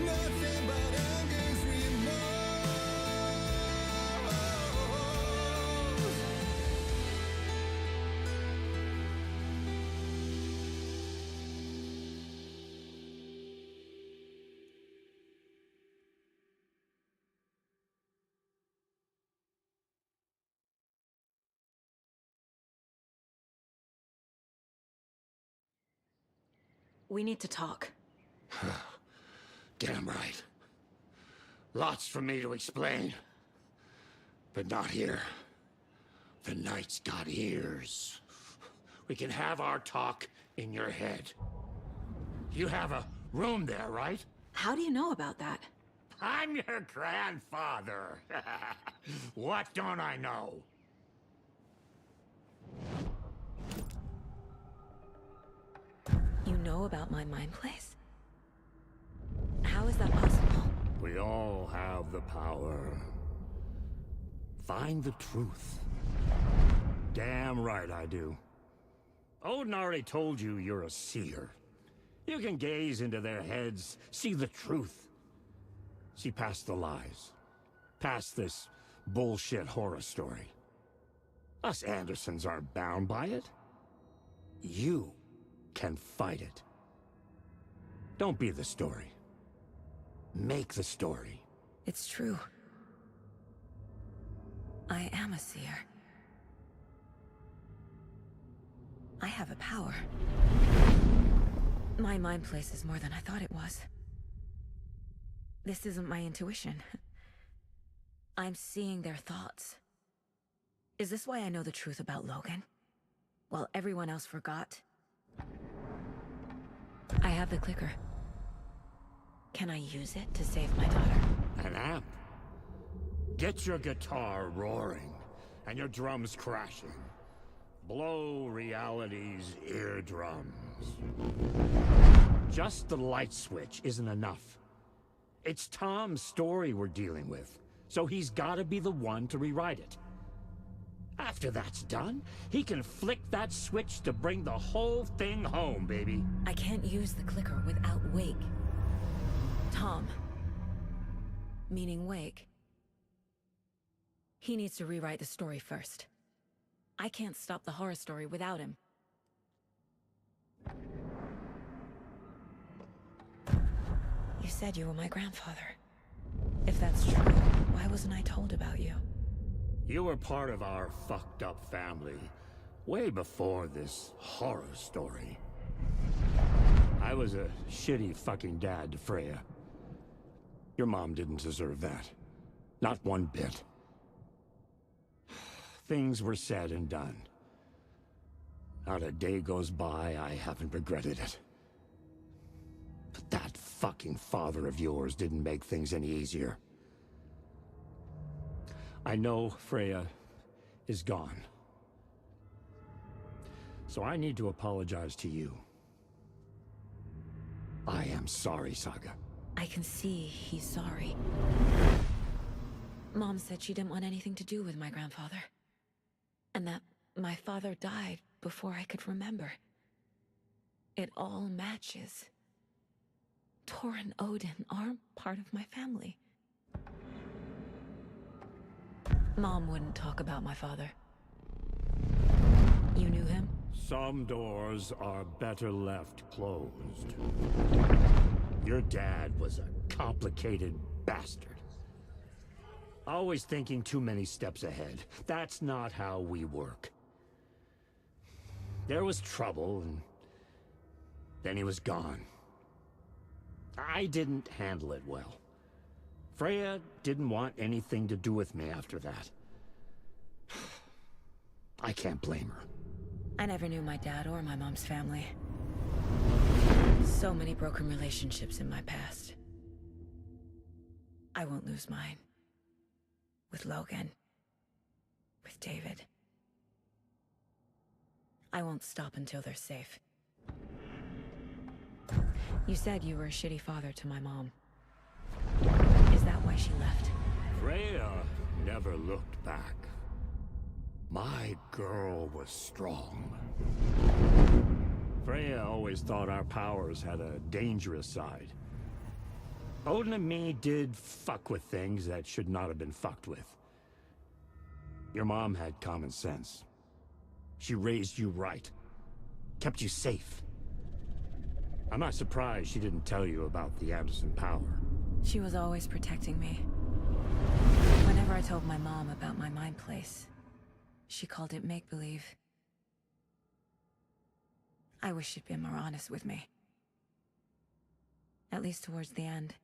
R: Nothing but anger's remorse.
B: We need to talk.
T: Damn right. Lots for me to explain. But not here. The night's got ears. We can have our talk in your head. You have a room there, right?
B: How do you know about that?
T: I'm your grandfather. What don't I know?
B: You know about my mind place? How is that possible?
T: We all have the power. Find the truth. Damn right I do. Odin already told you you're a seer. You can gaze into their heads, see the truth. See past the lies. Past this bullshit horror story. Us Andersons aren't bound by it. You can fight it. Don't be the story. Make the story.
B: It's true. I am a seer. I have a power. My mind place is more than I thought it was. This isn't my intuition. I'm seeing their thoughts. Is this why I know the truth about Logan? While everyone else forgot? I have the clicker. Can I use it to save my daughter?
T: An amp. Get your guitar roaring and your drums crashing. Blow reality's eardrums. Just the light switch isn't enough. It's Tom's story we're dealing with, so he's gotta be the one to rewrite it. After that's done, he can flick that switch to bring the whole thing home, baby.
B: I can't use the clicker without Wake. Tom. Meaning Wake. He needs to rewrite the story first. I can't stop the horror story without him. You said you were my grandfather. If that's true, why wasn't I told about you?
T: You were part of our fucked up family, way before this horror story. I was a shitty fucking dad to Freya. Your mom didn't deserve that. Not one bit. Things were said and done. Not a day goes by I haven't regretted it. But that fucking father of yours didn't make things any easier. I know Freya is gone. So I need to apologize to you. I am sorry, Saga.
B: I can see he's sorry. Mom said she didn't want anything to do with my grandfather. And that my father died before I could remember. It all matches. Tor and Odin aren't part of my family. Mom wouldn't talk about my father. You knew him?
T: Some doors are better left closed. Your dad was a complicated bastard. Always thinking too many steps ahead. That's not how we work. There was trouble, and then he was gone. I didn't handle it well. Freya didn't want anything to do with me after that. I can't blame her.
B: I never knew my dad or my mom's family. So many broken relationships in my past. I won't lose mine. With Logan. With David. I won't stop until they're safe. You said you were a shitty father to my mom. Is that why she left?
T: Freya never looked back. My girl was strong. Freya always thought our powers had a dangerous side. Odin and me did fuck with things that should not have been fucked with. Your mom had common sense. She raised you right. Kept you safe. I'm not surprised she didn't tell you about the Anderson power.
B: She was always protecting me. Whenever I told my mom about my mind place, she called it make-believe. I wish she'd been more honest with me. At least towards the end.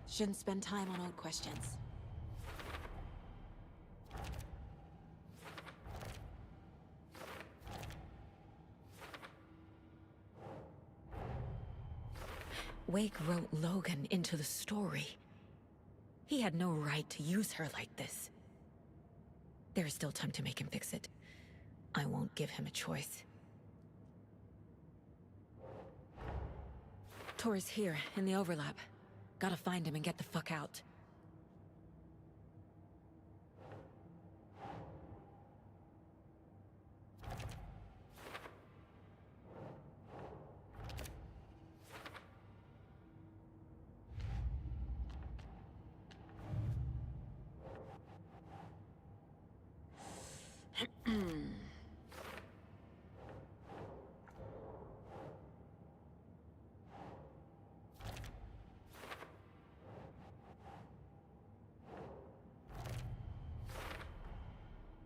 B: Shouldn't spend time on old questions. Wake wrote Logan into the story. He had no right to use her like this. There is still time to make him fix it. I won't give him a choice. Tor is here, in the overlap. Gotta find him and get the fuck out.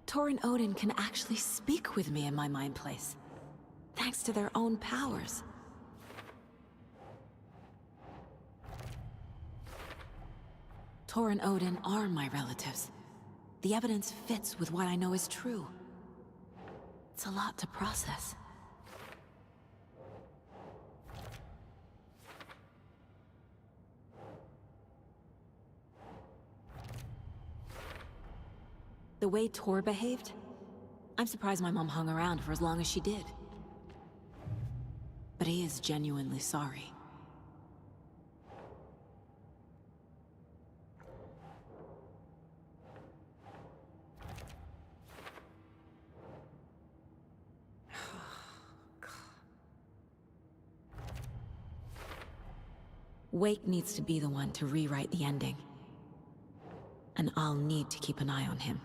B: Tor and Odin can actually speak with me in my mind place, thanks to their own powers. Tor and Odin are my relatives. The evidence fits with what I know is true. It's a lot to process. The way Tor behaved, I'm surprised my mom hung around for as long as she did. But he is genuinely sorry. Wake needs to be the one to rewrite the ending. And I'll need to keep an eye on him.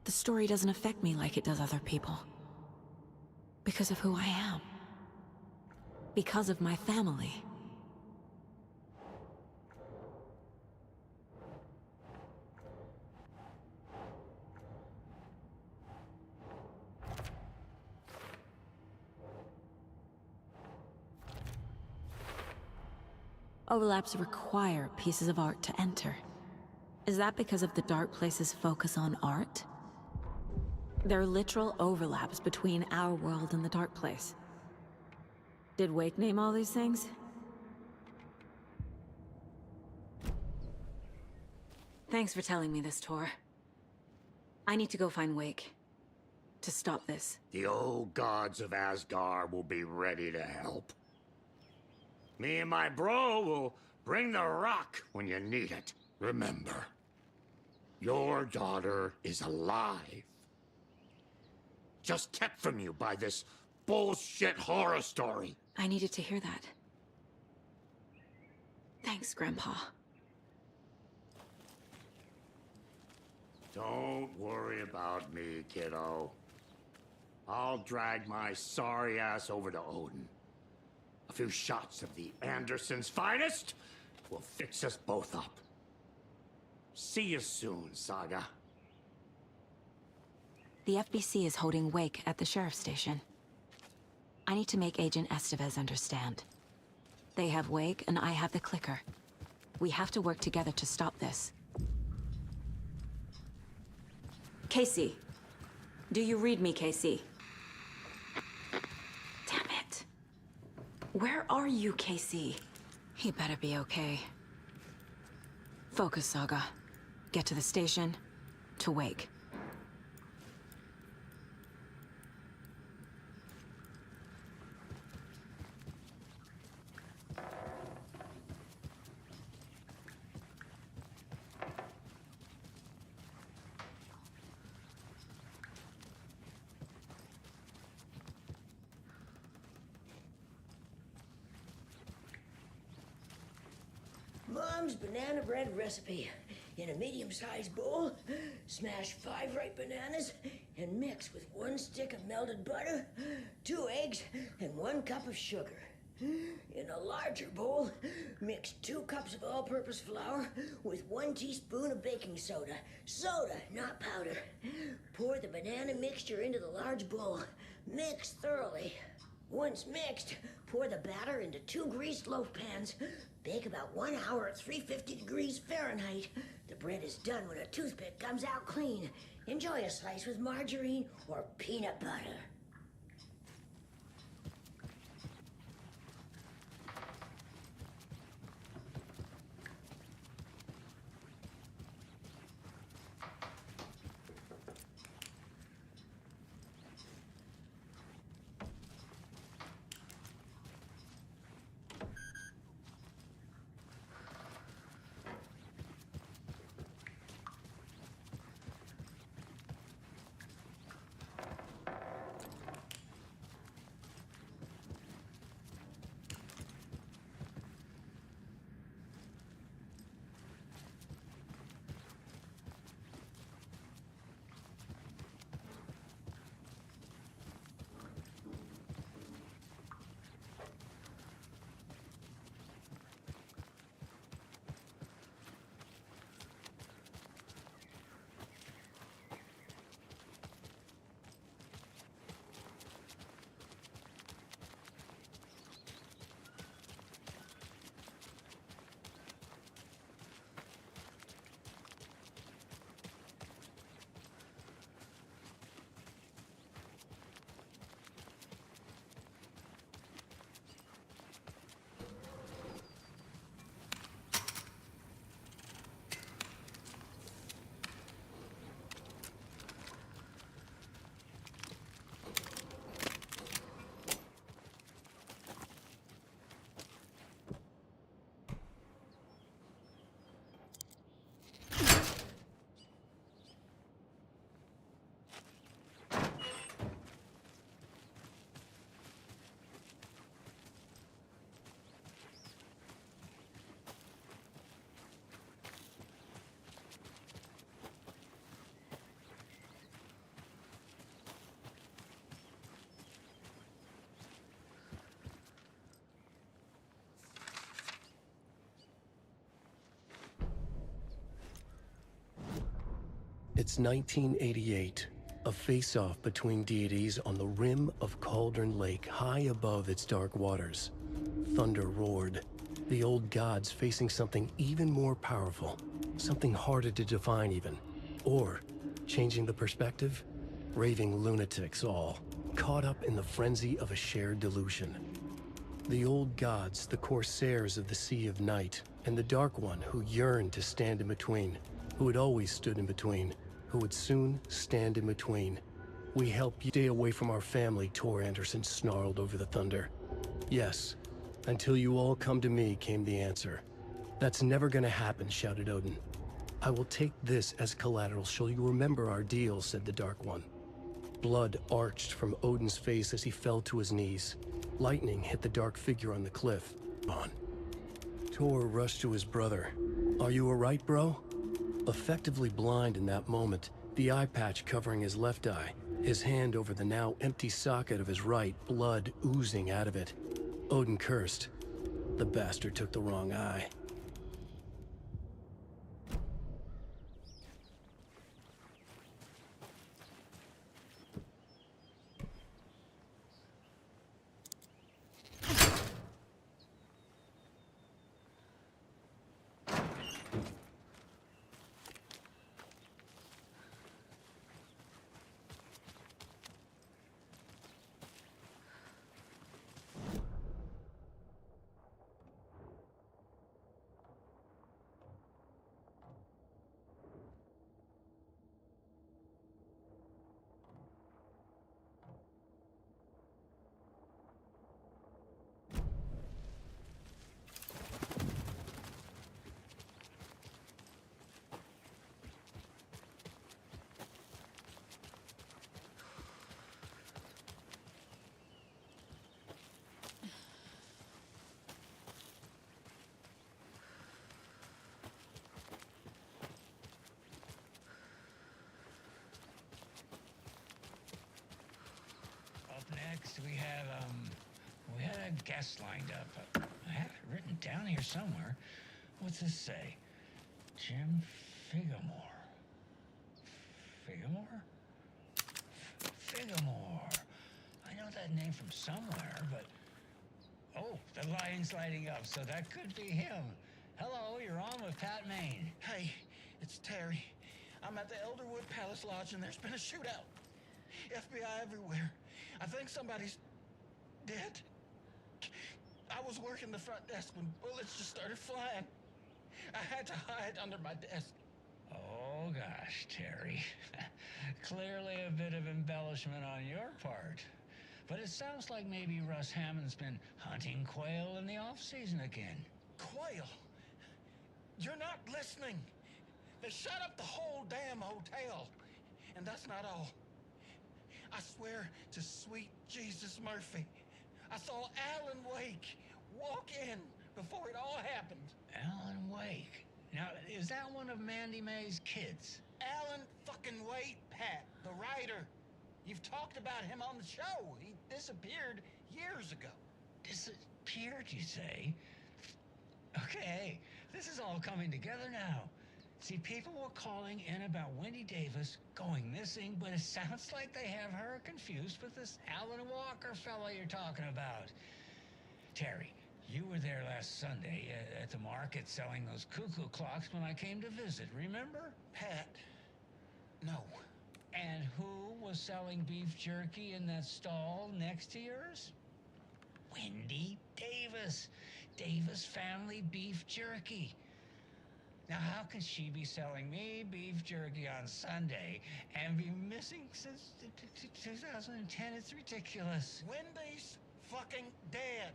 B: The story doesn't affect me like it does other people. Because of who I am. Because of my family. Overlaps require pieces of art to enter. Is that because of the Dark Place's focus on art? There are literal overlaps between our world and the Dark Place. Did Wake name all these things? Thanks for telling me this, Tor. I need to go find Wake. To stop this.
T: The old gods of Asgard will be ready to help. Me and my bro will bring the rock when you need it. Remember, your daughter is alive. just kept from you by this bullshit horror story.
B: I needed to hear that. Thanks, Grandpa.
T: Don't worry about me, kiddo. I'll drag my sorry ass over to Odin. A few shots of the Andersons' finest will fix us both up. See you soon, Saga.
B: The FBC is holding wake at the sheriff's station. I need to make Agent Estevez understand. They have wake and I have the clicker. We have to work together to stop this. Casey. Do you read me, Casey? Damn it. Where are you, Casey? He better be okay. Focus, Saga. Get to the station, to wake.
G: Mom's banana bread recipe. In a medium-sized bowl, smash 5 ripe bananas and mix with 1 stick of melted butter, 2 eggs, and 1 cup of sugar. In a larger bowl, mix 2 cups of all-purpose flour with 1 teaspoon of baking soda. Soda, not powder. Pour the banana mixture into the large bowl. Mix thoroughly. Once mixed, pour the batter into 2 greased loaf pans. Bake about 1 hour at 350 degrees Fahrenheit. The bread is done when a toothpick comes out clean. Enjoy a slice with margarine or peanut butter.
A: It's 1988, a face-off between deities on the rim of Cauldron Lake, high above its dark waters. Thunder roared, the old gods facing something even more powerful, something harder to define even. Or, changing the perspective, raving lunatics all, caught up in the frenzy of a shared delusion. The old gods, the corsairs of the Sea of Night, and the Dark One who yearned to stand in between, who had always stood in between, who would soon stand in between. We help you stay away from our family, Tor Anderson snarled over the thunder. Yes, until you all come to me, came the answer. That's never gonna happen, shouted Odin. I will take this as collateral, shall you remember our deal, said the Dark One. Blood arched from Odin's face as he fell to his knees. Lightning hit the dark figure on the cliff. On. Tor rushed to his brother. "Are you alright, bro?" Effectively blind in that moment, the eye patch covering his left eye, his hand over the now empty socket of his right, blood oozing out of it. Odin cursed. The bastard took the wrong eye.
L: Next, we had a guest lined up. I have it written down here somewhere. What's this say? Jim Figamore. Figamore? Figamore. I know that name from somewhere, but... Oh, the line's lighting up, so that could be him. Hello, you're on with Pat Maine.
N: Hey, it's Terry. I'm at the Elderwood Palace Lodge, and there's been a shootout. FBI everywhere. I think somebody's dead. I was working the front desk when bullets just started flying. I had to hide under my desk.
L: Oh, gosh, Terry. Clearly a bit of embellishment on your part. But it sounds like maybe Russ Hammond's been hunting quail in the off-season again.
N: Quail? You're not listening. They shut up the whole damn hotel. And that's not all. I swear to sweet Jesus Murphy, I saw Alan Wake walk in before it all happened.
L: Alan Wake? Now, is that one of Mandy May's kids?
N: Alan fucking Wake, Pat, the writer. You've talked about him on the show. He disappeared years ago.
L: Disappeared, you say? Okay, this is all coming together now. See, people were calling in about Wendy Davis going missing, but it sounds like they have her confused with this Alan Walker fellow you're talking about. Terry, you were there last Sunday at the market selling those cuckoo clocks when I came to visit, remember?
N: Pat, no.
L: And who was selling beef jerky in that stall next to yours? Wendy Davis. Davis Family Beef Jerky. Now, how can she be selling me beef jerky on Sunday and be missing since 2010? It's ridiculous.
N: Wendy's fucking dead.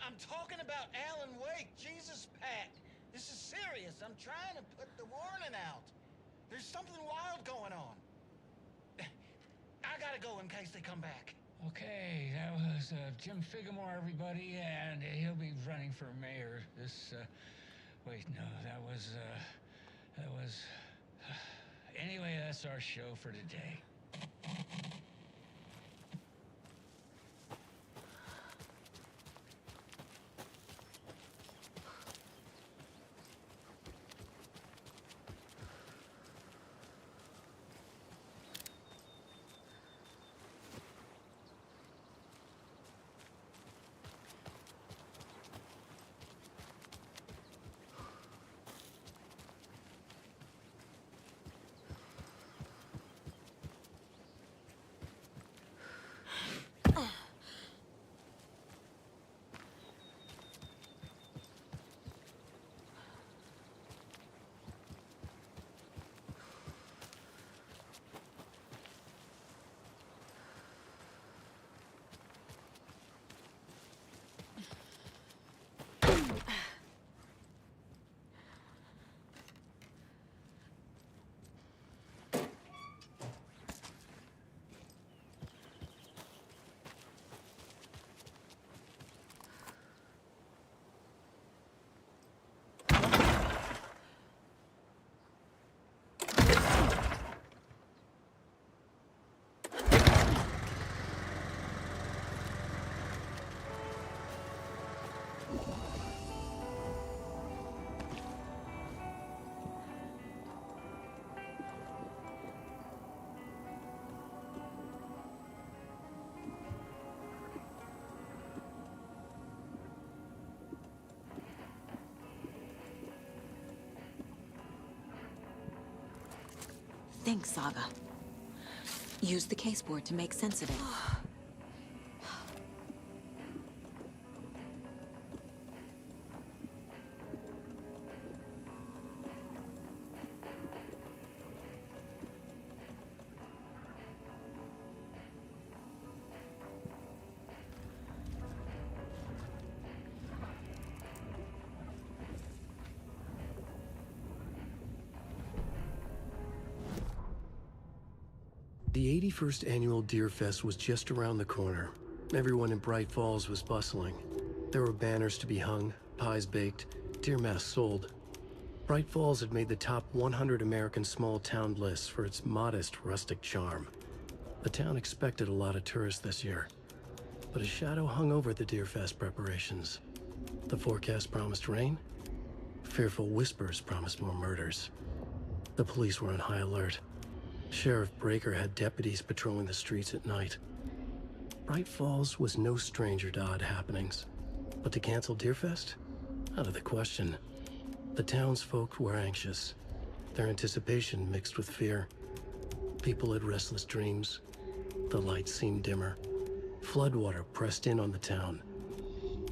N: I'm talking about Alan Wake. Jesus, Pat. This is serious. I'm trying to put the warning out. There's something wild going on. I gotta go in case they come back.
L: Okay, that was Jim Figamore, everybody, and he'll be running for mayor this... Wait, no, that was... Anyway, that's our show for today.
B: think, Saga. Use the caseboard to make sense of it.
A: The 81st annual Deer Fest was just around the corner. Everyone in Bright Falls was bustling. There were banners to be hung, pies baked, deer masks sold. Bright Falls had made the top 100 American small town lists for its modest rustic charm. The town expected a lot of tourists this year, but a shadow hung over the Deer Fest preparations. The forecast promised rain. Fearful whispers promised more murders. The police were on high alert. Sheriff Breaker had deputies patrolling the streets at night. Bright Falls was no stranger to odd happenings, but to cancel Deerfest? Out of the question. The townsfolk were anxious, their anticipation mixed with fear. People had restless dreams. The lights seemed dimmer. Floodwater pressed in on the town,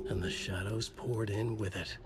A: and the shadows poured in with it.